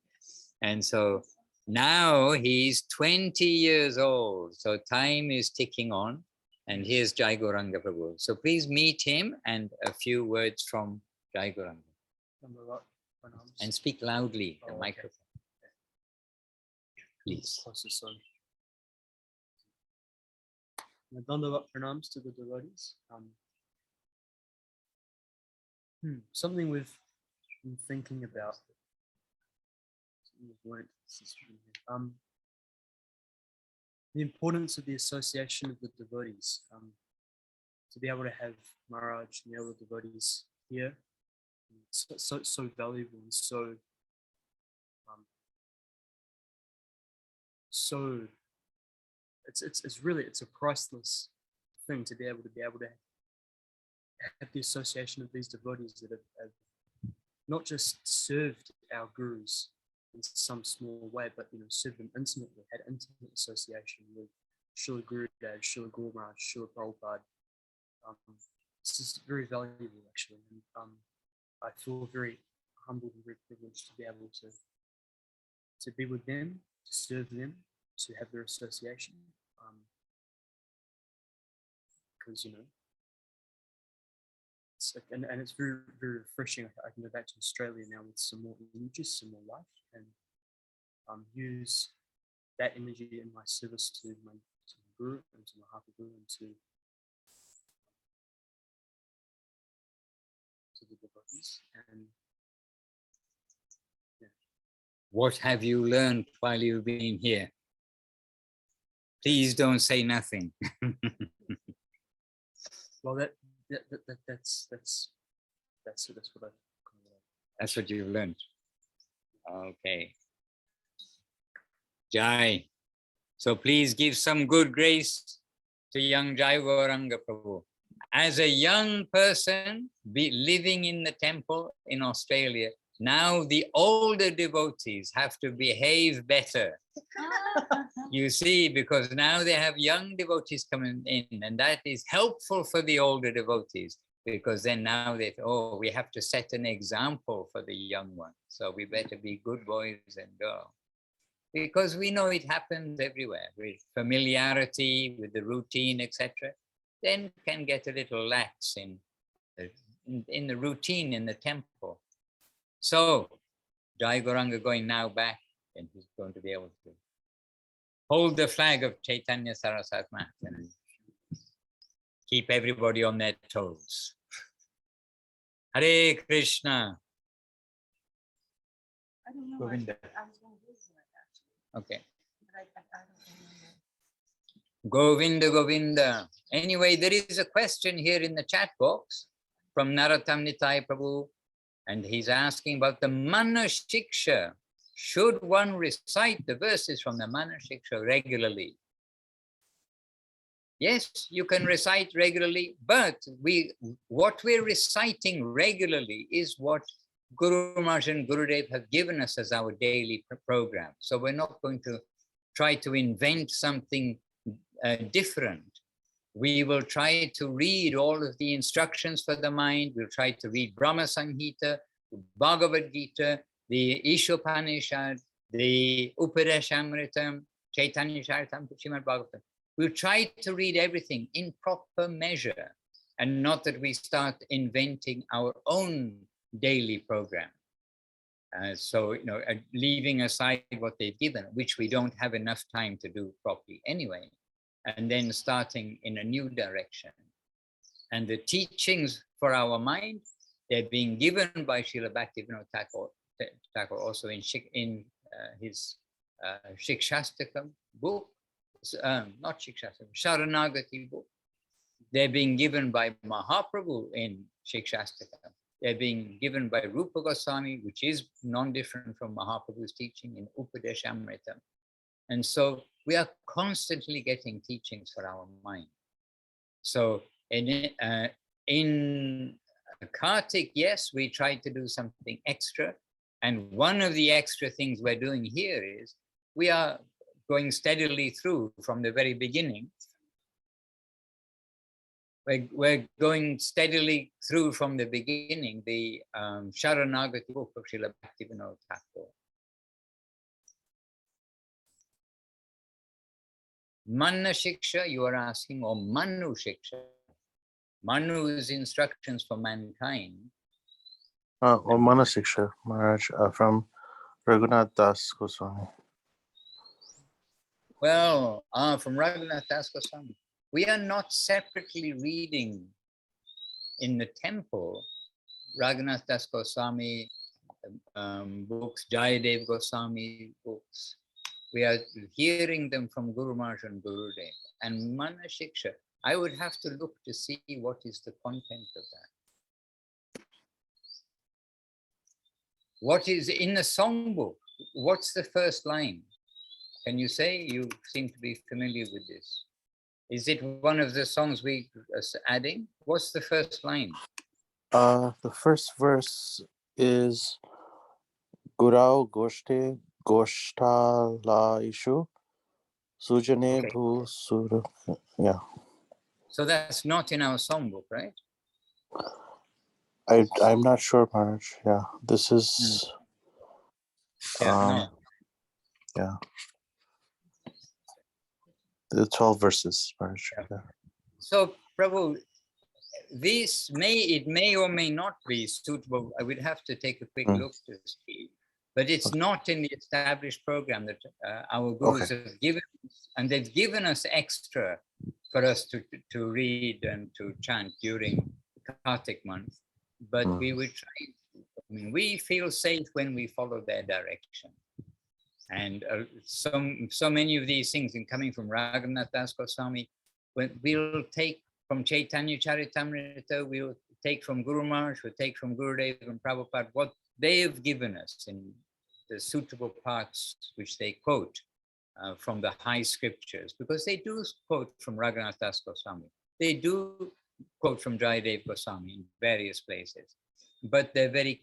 And so now he's 20 years old. So time is ticking on. And here's Jai Gauranga Prabhu. So please meet him and a few words from Jai Gauranga. And speak loudly, the microphone. Please. Dandavat pranams to the devotees. Something we've been thinking about. The importance of the association of the devotees. To be able to have Maharaj and the other devotees here, so valuable and so it's a priceless thing to be able to have the association of these devotees that have not just served our gurus in some small way, but served them intimately, had intimate association with Srila Gurudev, Srila Guru Maharaj, Srila Prabhupada. This is very valuable, actually, and I feel very humbled and very privileged to be able to be with them, to serve them, to have their association, because it's very, very refreshing. I can go back to Australia now with some more energy, some more life, and use that energy in my service to my guru and to Mahaprabhu and to the devotees. And What have you learned while you've been here? Please don't say nothing. well, that's what I've. That's what you've learned. Okay. Jai. So please give some good grace to young Jai Gauranga Prabhu. As a young person living in the temple in Australia, now the older devotees have to behave better. You see, because now they have young devotees coming in, and that is helpful for the older devotees, because then now we have to set an example for the young ones. So we better be good boys and girls. Because we know it happens everywhere with familiarity, with the routine, etc. Then can get a little lax in the routine in the temple. So Jai Gauranga going now back, and he's going to be able to hold the flag of Chaitanya Saraswat Math and keep everybody on their toes. Hare Krishna. I don't know. Govinda. I was going to listen it actually. Okay. But I don't remember. Govinda, Govinda. Anyway, there is a question here in the chat box from Narottam Nitai Prabhu, and he's asking about the Mana Shiksha. Should one recite the verses from the Mana Shiksha regularly? Yes, you can recite regularly, but what we're reciting regularly is what Guru Maharaj and Gurudev have given us as our daily program. So we're not going to try to invent something different. We will try to read all of the instructions for the mind. We'll try to read Brahma Samhita, Bhagavad Gita, the Ishopanishad, the Upadeshamritam, Chaitanya Charitam, Srimad Bhagavatam. We'll try to read everything in proper measure, and not that we start inventing our own daily program. So, leaving aside what they've given, which we don't have enough time to do properly anyway, and then starting in a new direction. And the teachings for our mind, they're being given by Srila Bhaktivinoda Thakur also in his Shikshastakam book, not Shikshastakam, Sharanagati book. They're being given by Mahaprabhu in Shikshastakam. They're being given by Rupa Goswami, which is non-different from Mahaprabhu's teaching in Upadeshamritam. And so we are constantly getting teachings for our mind. So in Kartik, yes, we try to do something extra. And one of the extra things we're doing here is we are going steadily through from the very beginning. We're going steadily through from the beginning, the Sharanagati book of Srila Bhaktivinoda Thakur. Manna Shiksha, you are asking, or Manu Shiksha? Manu is instructions for mankind. Or Manasiksha, Maharaj, from Raghunath Das Goswami. Well, from Raghunath Das Goswami. We are not separately reading in the temple Raghunath Das Goswami books, Jayadev Goswami books. We are hearing them from Guru Maharaj and Gurudev. And Mana Shiksha, I would have to look to see what is the content of that. What is in the songbook? What's the first line? Can you say? You seem to be familiar with this. Is it one of the songs we are adding? What's the first line? The first verse is Gurau Goshte Goshtala Ishu Sujane Okay. Bhu Sura. Yeah. So that's not in our songbook, right? I'm not sure, Maharaj. Yeah. This is No. yeah. The 12 verses, Maharaj. Yeah. So, Prabhu, it may or may not be suitable. I would have to take a quick look to see, but it's not in the established program that our gurus have given us, and they've given us extra for us to read and to chant during Kartik month. But we would try. I mean, we feel safe when we follow their direction. And so many of these things, in coming from Raghunath Das Goswami, we'll take from Chaitanya Charitamrita, we'll take from Guru Maharaj, we'll take from Gurudev and Prabhupada, what they have given us in the suitable parts which they quote from the high scriptures, because they do quote from Raghunath Das Goswami. They do quote from Jayadev Goswami in various places, but they're very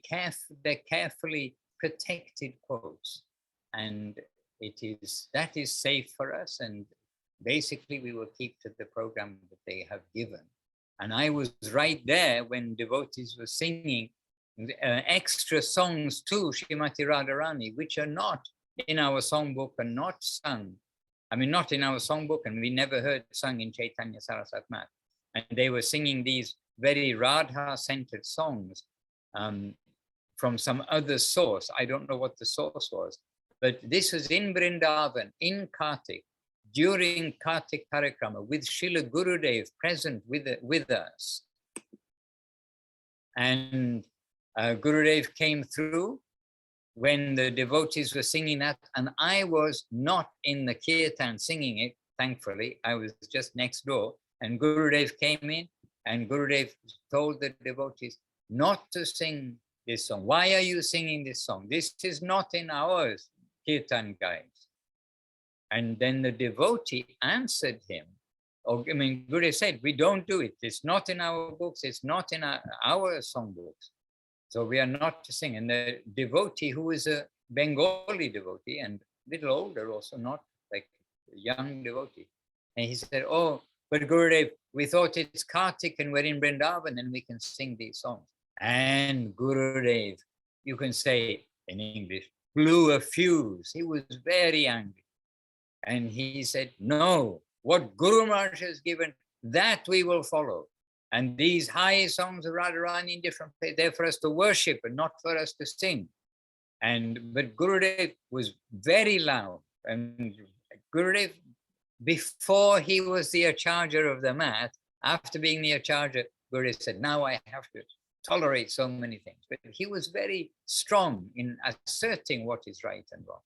carefully protected quotes. And that is safe for us, and basically we will keep to the program that they have given. And I was right there when devotees were singing extra songs to Srimati Radharani, which are not in our songbook and not sung. I mean, not in our songbook, and we never heard sung in Chaitanya Saraswat Math. And they were singing these very Radha-centered songs from some other source. I don't know what the source was. But this was in Vrindavan, in Kartik, during Kartik Parikrama, with Srila Gurudev present with us. And Gurudev came through when the devotees were singing that, and I was not in the kirtan singing it, thankfully. I was just next door, and Gurudev came in, and Gurudev told the devotees not to sing this song. Why are you singing this song? This is not in ours. Kirtan guides. And then the devotee answered him. Gurudev said, we don't do it. It's not in our books. It's not in our songbooks. So we are not to sing. And the devotee, who is a Bengali devotee and a little older also, not like a young devotee. And he said, oh, but Gurudev, we thought it's Kartik and we're in Vrindavan and we can sing these songs. And Gurudev, you can say in English, blew a fuse. He was very angry. And he said, no, what Guru Maharaj has given, that we will follow. And these high songs of Radharani in different places, they're for us to worship and not for us to sing. But Gurudev was very loud. And Gurudev, before he was the Acharya of the mat, after being the Acharya, Gurudev said, now I have to tolerate so many things. But he was very strong in asserting what is right and wrong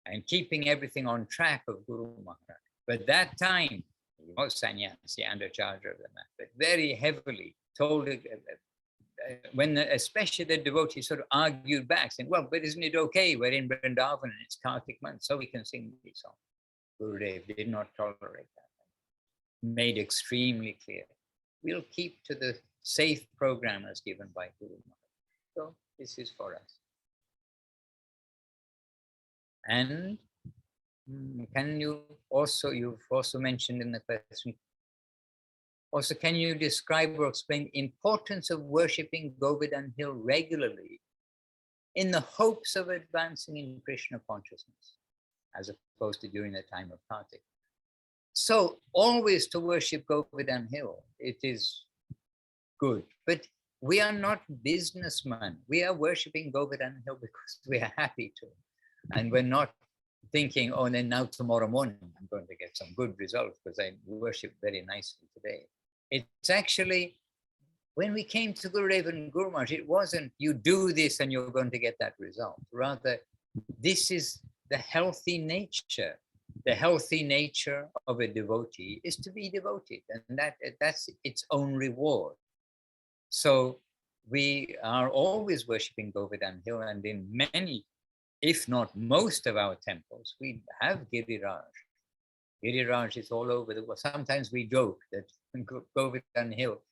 and keeping everything on track of Guru Maharaj. But that time, he was sannyasi and Acharya of the mat, but very heavily told it, when especially the devotees sort of argued back, saying, well, but isn't it okay? We're in Vrindavan and it's Kartik month, so we can sing these songs. Gurudev did not tolerate that. Made extremely clear. We'll keep to the safe program as given by Guru Maharaj. So this is for us. And can you also, you've also mentioned in the question, also can you describe or explain the importance of worshipping Govardhan Hill regularly in the hopes of advancing in Krishna consciousness, as opposed to during the time of Kartik? So always to worship Govardhan Hill, it is good. But we are not businessmen. We are worshiping Govardhan Hill because we are happy to. And we're not thinking, oh, then now tomorrow morning I'm going to get some good results because I worship very nicely today. It's actually, when we came to Gurudev and Guru Maharaj, it wasn't you do this and you're going to get that result. Rather, this is the healthy nature. The healthy nature of a devotee is to be devoted, and that's its own reward. So we are always worshipping Govardhan Hill, and in many, if not most of our temples, we have Giriraj. Giriraj is all over the world. Sometimes we joke that Govardhan Hill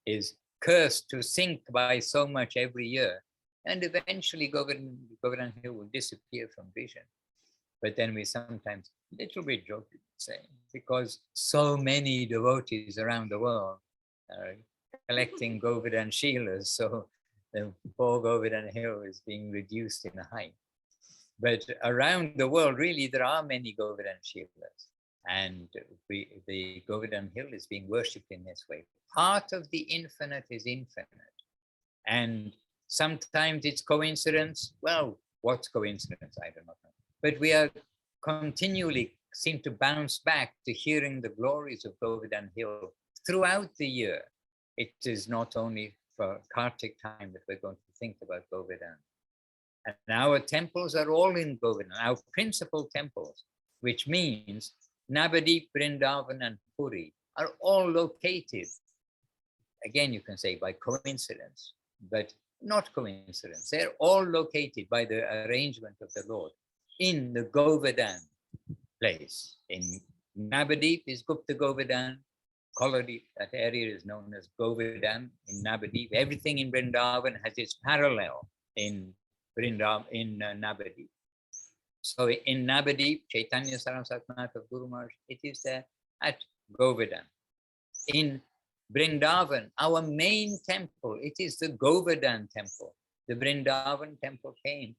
is cursed to sink by so much every year, and eventually Govardhan Hill will disappear from vision. But then we sometimes little bit joking, say, because so many devotees around the world are collecting Govardhan Shilas, so the poor Govardhan Hill is being reduced in height. But around the world, really, there are many Govardhan Shilas, and the Govardhan Hill is being worshipped in this way. Part of the infinite is infinite, and sometimes it's coincidence. Well, what's coincidence? I don't know. But we are continually seem to bounce back to hearing the glories of Govardhan Hill throughout the year. It is not only for Kartik time that we're going to think about Govardhan. And our temples are all in Govardhan, our principal temples, which means Navadip, Vrindavan, and Puri are all located. Again, you can say by coincidence, but not coincidence. They're all located by the arrangement of the Lord in the Govardhan place. In Navadip is Gupta Govardhan, Koladip, that area is known as Govardhan in Navadip. Everything in Vrindavan has its parallel in Vrindavan, in Navadip. So in Navadip, Chaitanya Saraswati of Guru Maharaj, it is there at Govardhan. In Vrindavan, our main temple, it is the Govardhan temple. The Vrindavan temple came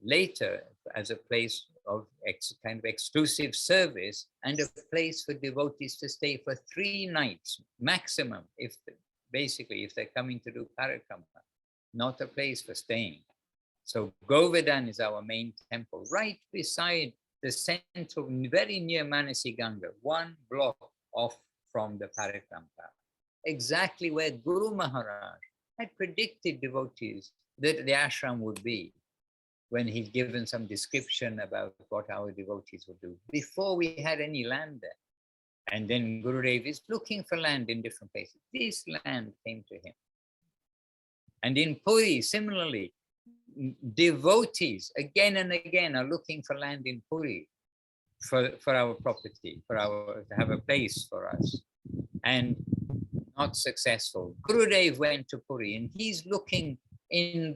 later as a place of kind of exclusive service and a place for devotees to stay for 3 nights maximum, if they're coming to do parikrama, not a place for staying. So Govardhan is our main temple, right beside the central, very near Manasi Ganga, 1 block off from the parikrama, exactly where Guru Maharaj had predicted devotees that the ashram would be, when he'd given some description about what our devotees would do, before we had any land there. And then Gurudev is looking for land in different places. This land came to him. And in Puri, similarly, devotees again and again are looking for land in Puri for our property, to have a place for us, and not successful. Gurudev went to Puri and he's looking in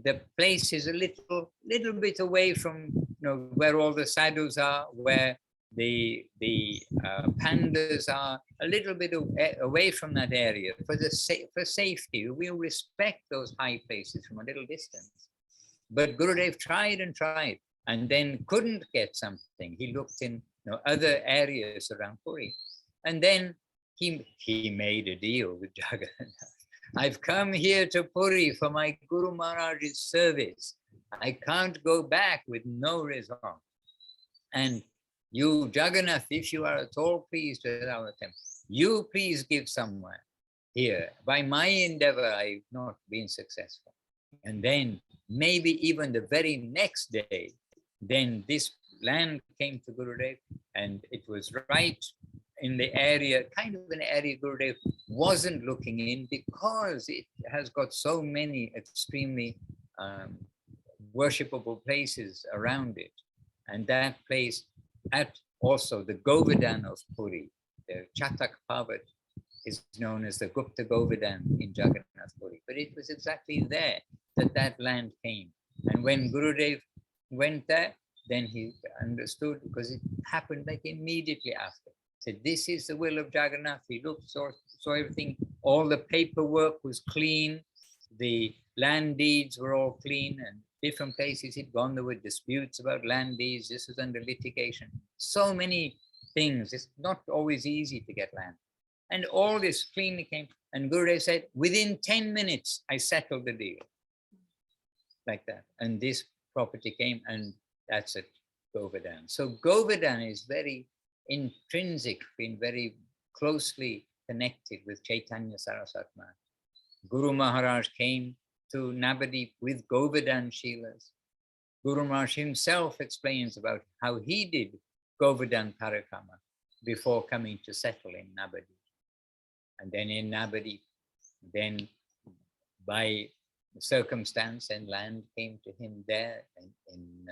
the place is a little bit away from where all the sadhus are, where the pandas are, a little bit away from that area for safety. We'll respect those high places from a little distance. But Gurudev tried and tried and then couldn't get something. He looked in other areas around Puri, and then he made a deal with Jagannath. I've come here to Puri for my Guru Maharaj's service. I can't go back with no result. And you, Jagannath, if you are at all pleased with our temple, you please give somewhere here. By my endeavor, I've not been successful. And then maybe even the very next day, then this land came to Gurudev, and it was right in the area, kind of an area Gurudev wasn't looking in, because it has got so many extremely worshipable places around it. And that place at also the Govardhan of Puri, the Chatak Pavat, is known as the Gupta Govardhan in Jagannath Puri. But it was exactly there that land came. And when Gurudev went there, then he understood, because it happened like immediately after. Said, this is the will of Jagannath. He looked, saw everything, all the paperwork was clean, the land deeds were all clean, and different places he'd gone, there were disputes about land deeds, this was under litigation. So many things. It's not always easy to get land. And all this cleanly came. And Gurudev said, within 10 minutes, I settled the deal. Like that. And this property came, and that's it, Govardhan. So Govardhan is very intrinsic, been very closely connected with Chaitanya Saraswati Maharaj. Guru Maharaj came to Navadip with Govardhan Shilas. Guru Maharaj himself explains about how he did Govardhan Parikrama before coming to settle in Navadip. And then in Navadip, then by circumstance and land came to him there in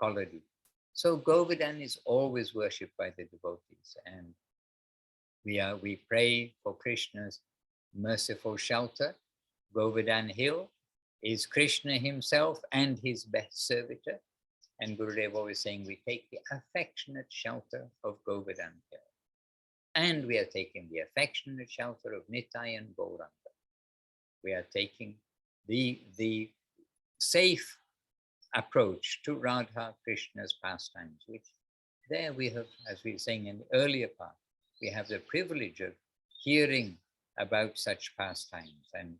Koladip. So Govardhan is always worshipped by the devotees, and we pray for Krishna's merciful shelter. Govardhan Hill is Krishna himself and his best servitor. And Gurudev always saying, we take the affectionate shelter of Govardhan Hill. And we are taking the affectionate shelter of Nitai and Gauranga. We are taking the safe approach to Radha Krishna's pastimes, which there we have, as we were saying in the earlier part, we have the privilege of hearing about such pastimes, and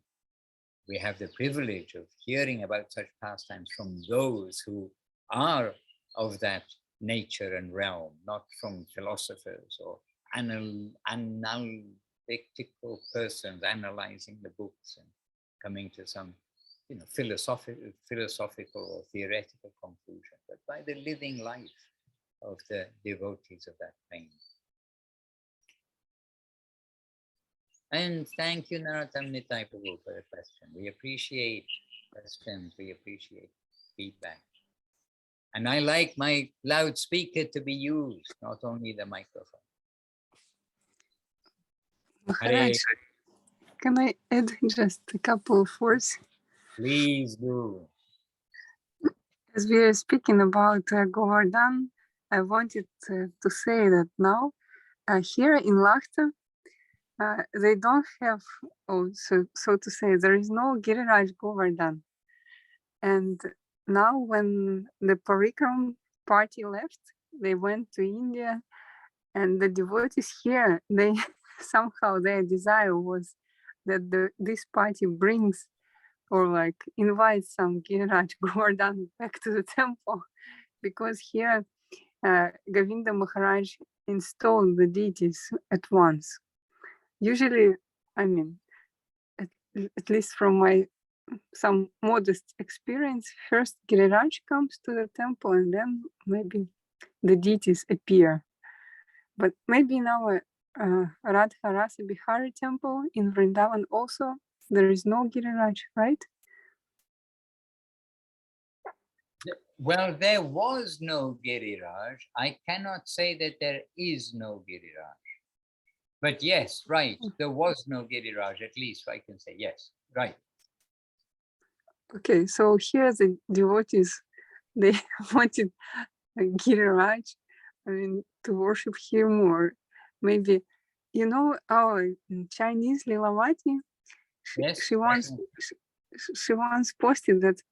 we have the privilege of hearing about such pastimes from those who are of that nature and realm, not from philosophers or analytical persons analyzing the books and coming to some philosophical or theoretical conclusion, but by the living life of the devotees of that plane. And thank you, Narottam Nitai Prabhu, for the question. We appreciate questions, we appreciate feedback. And I like my loudspeaker to be used, not only the microphone. Maharaj, can I add just a couple of words? Please do. As we are speaking about Govardhan, I wanted to say that now here in Lakhta, they don't have, so to say, there is no Giriraj Govardhan. And now when the Parikram party left, they went to India, and the devotees here, they somehow their desire was that this party brings or like invites some Giriraj Govardhan back to the temple, because here Govinda Maharaj installed the deities at once. Usually, I mean, at least from my some modest experience, first Giriraj comes to the temple and then maybe the deities appear. But maybe in our Radha Rasa Bihari temple in Vrindavan also, there is no Giriraj, right? Well, there was no Giriraj. I cannot say that there is no Giriraj. But yes, right, there was no Giriraj, at least I can say, yes, right. Okay, so here the devotees, they wanted Giriraj, I mean, to worship him, or maybe, our Chinese Lilavati, Yes, she once posted that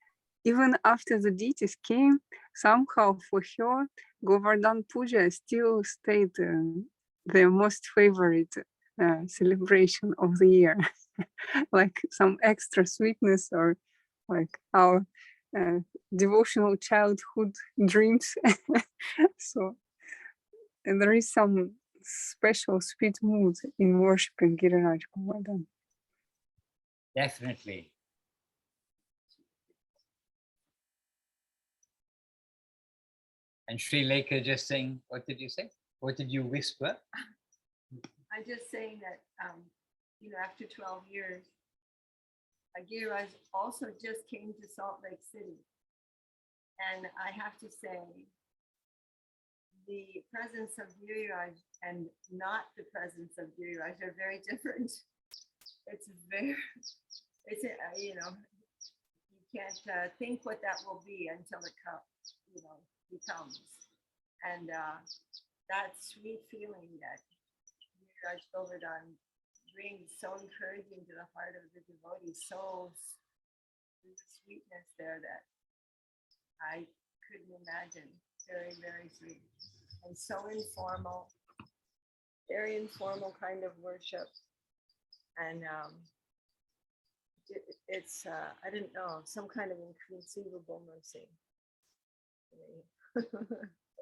even after the deities came, somehow for her, Govardhan Puja still stayed the most favorite celebration of the year, like some extra sweetness or like our devotional childhood dreams. So, and there is some special sweet mood in worshiping Giriraj Govardhan. Definitely. And Sri Lekha just saying, what did you say? What did you whisper? I'm just saying that, after 12 years, Giriraj also just came to Salt Lake City. And I have to say, the presence of Giriraj and not the presence of Giriraj are very different. You can't think what that will be until it comes, and that sweet feeling that Giriraj Govardhan brings, so encouraging to the heart of the devotee, so there's a sweetness there that I couldn't imagine. Very, very sweet, and so informal, very informal kind of worship. And it's, I didn't know, some kind of inconceivable mercy.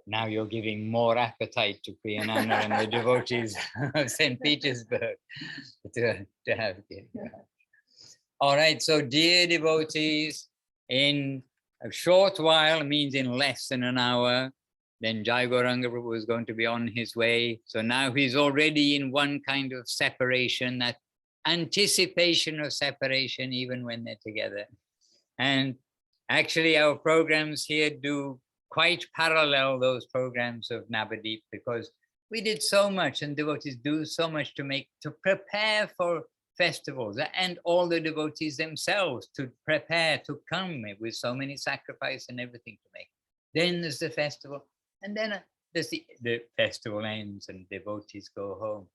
Now you're giving more appetite to Priyananda and the devotees of St. Petersburg to have. All right, so dear devotees, in a short while, means in less than an hour, then Jai Gauranga Prabhu is going to be on his way. So now he's already in one kind of separation, that anticipation of separation, even when they're together. And actually our programs here do quite parallel those programs of Navadip, because we did so much and devotees do so much to prepare for festivals, and all the devotees themselves to prepare to come with so many sacrifice and everything to make. Then there's the festival, and then there's the festival ends and devotees go home.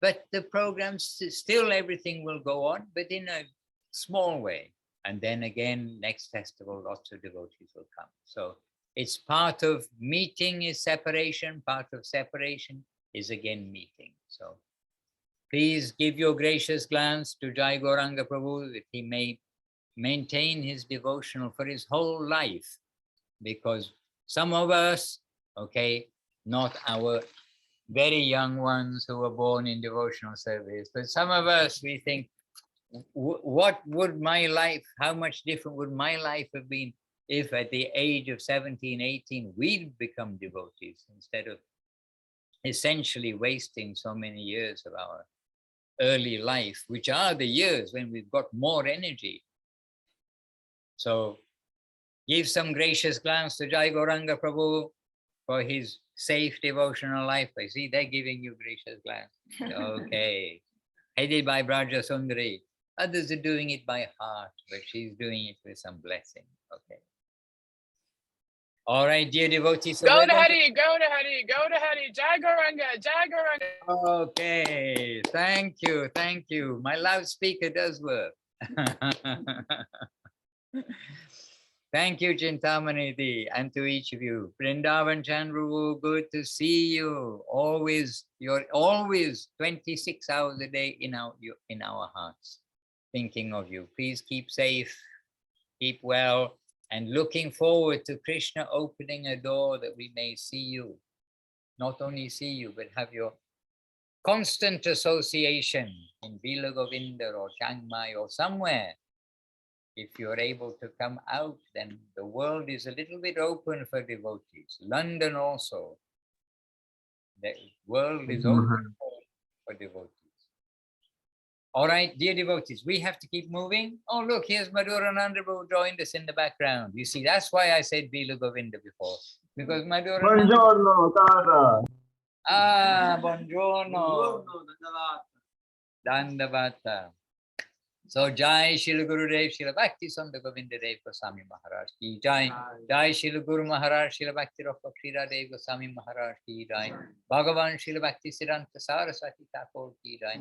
But the programs, still everything will go on, but in a small way. And then again, next festival, lots of devotees will come. So it's part of meeting is separation, part of separation is again meeting. So please give your gracious glance to Jai Gauranga Prabhu that he may maintain his devotional for his whole life. Because some of us, okay, not our very young ones who were born in devotional service, but some of us, we think, what would my life, how much different would my life have been if at the age of 17, 18, we'd become devotees instead of essentially wasting so many years of our early life, which are the years when we've got more energy. So give some gracious glance to Jai Gauranga Prabhu for his safe devotional life. I see they're giving you gracious glance. Okay. Headed by Braja Sundari. Others are doing it by heart, but she's doing it with some blessing. Okay. All right, dear devotees. So go to Hari, go to Hari, go to Hari. Jai Gauranga, Jai Gauranga. Okay, thank you, thank you. My loudspeaker does work. Thank you, Chintamani, and to each of you. Vrindavan Chandru, good to see you. Always, you're always 26 hours a day in our hearts, thinking of you. Please keep safe, keep well, and looking forward to Krishna opening a door that we may see you. Not only see you, but have your constant association in Bila Govinda or Chiang Mai or somewhere. If you're able to come out, then the world is a little bit open for devotees. London also. The world is open for devotees. All right, dear devotees, we have to keep moving. Oh, look, here's Madhurananda who joined us in the background. You see, that's why I said Bila Govinda before. Because Madhurananda... Buongiorno, Tara. Ah, buongiorno. Dandavata. So Jai Shila Gurudev Shila Bhakti Sundar Govinda Dev Goswami Maharaj ki Jai. Jai Shila Guru Maharaj Shila Bhakti Rafa Kshira Dev Goswami Maharaj ki Jai. Bhagavan Shila Bhakti Siddhanta Saraswati Thakur ki Jai.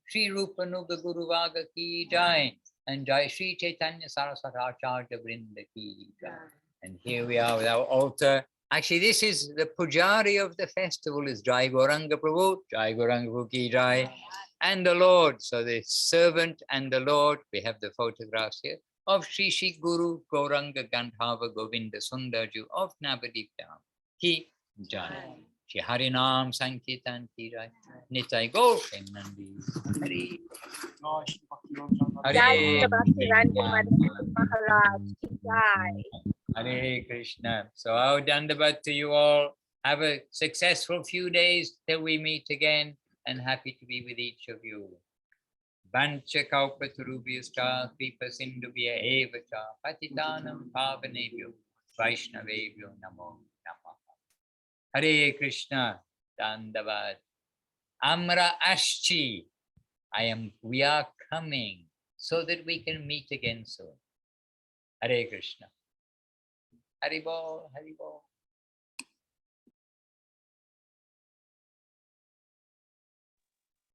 Shri Rupa Nuga Guru Vaga ki Jai. And Jai Shri Chaitanya Saraswati Acharya Vrinda ki Jai. And here we are with our altar. Actually, this is the pujari of the festival is Jai Gauranga Prabhu. Jai Gauranga Prabhu ki Jai. And the Lord, so the servant and the Lord, we have the photographs here, of Shri Shri Guru Gauranga Gandhava Govinda Sundarju of Navadip Dham ki Jai. Shri Harinam Sankirtan ki Jai. Nitai Go Nandi. Hari. Hare Krishna. So I'll dandavat to you all. Have a successful few days till we meet again. And happy to be with each of you. Vancha Kaupaturubhyascha Kripa Sindhubhya Evacha Patitanam Pavanebhyo Vaishnavebhyo Namo Namaha. Hare Krishna Dandavad. Amra Ashchi. We are coming so that we can meet again soon. Hare Krishna. Haribol, Haribol.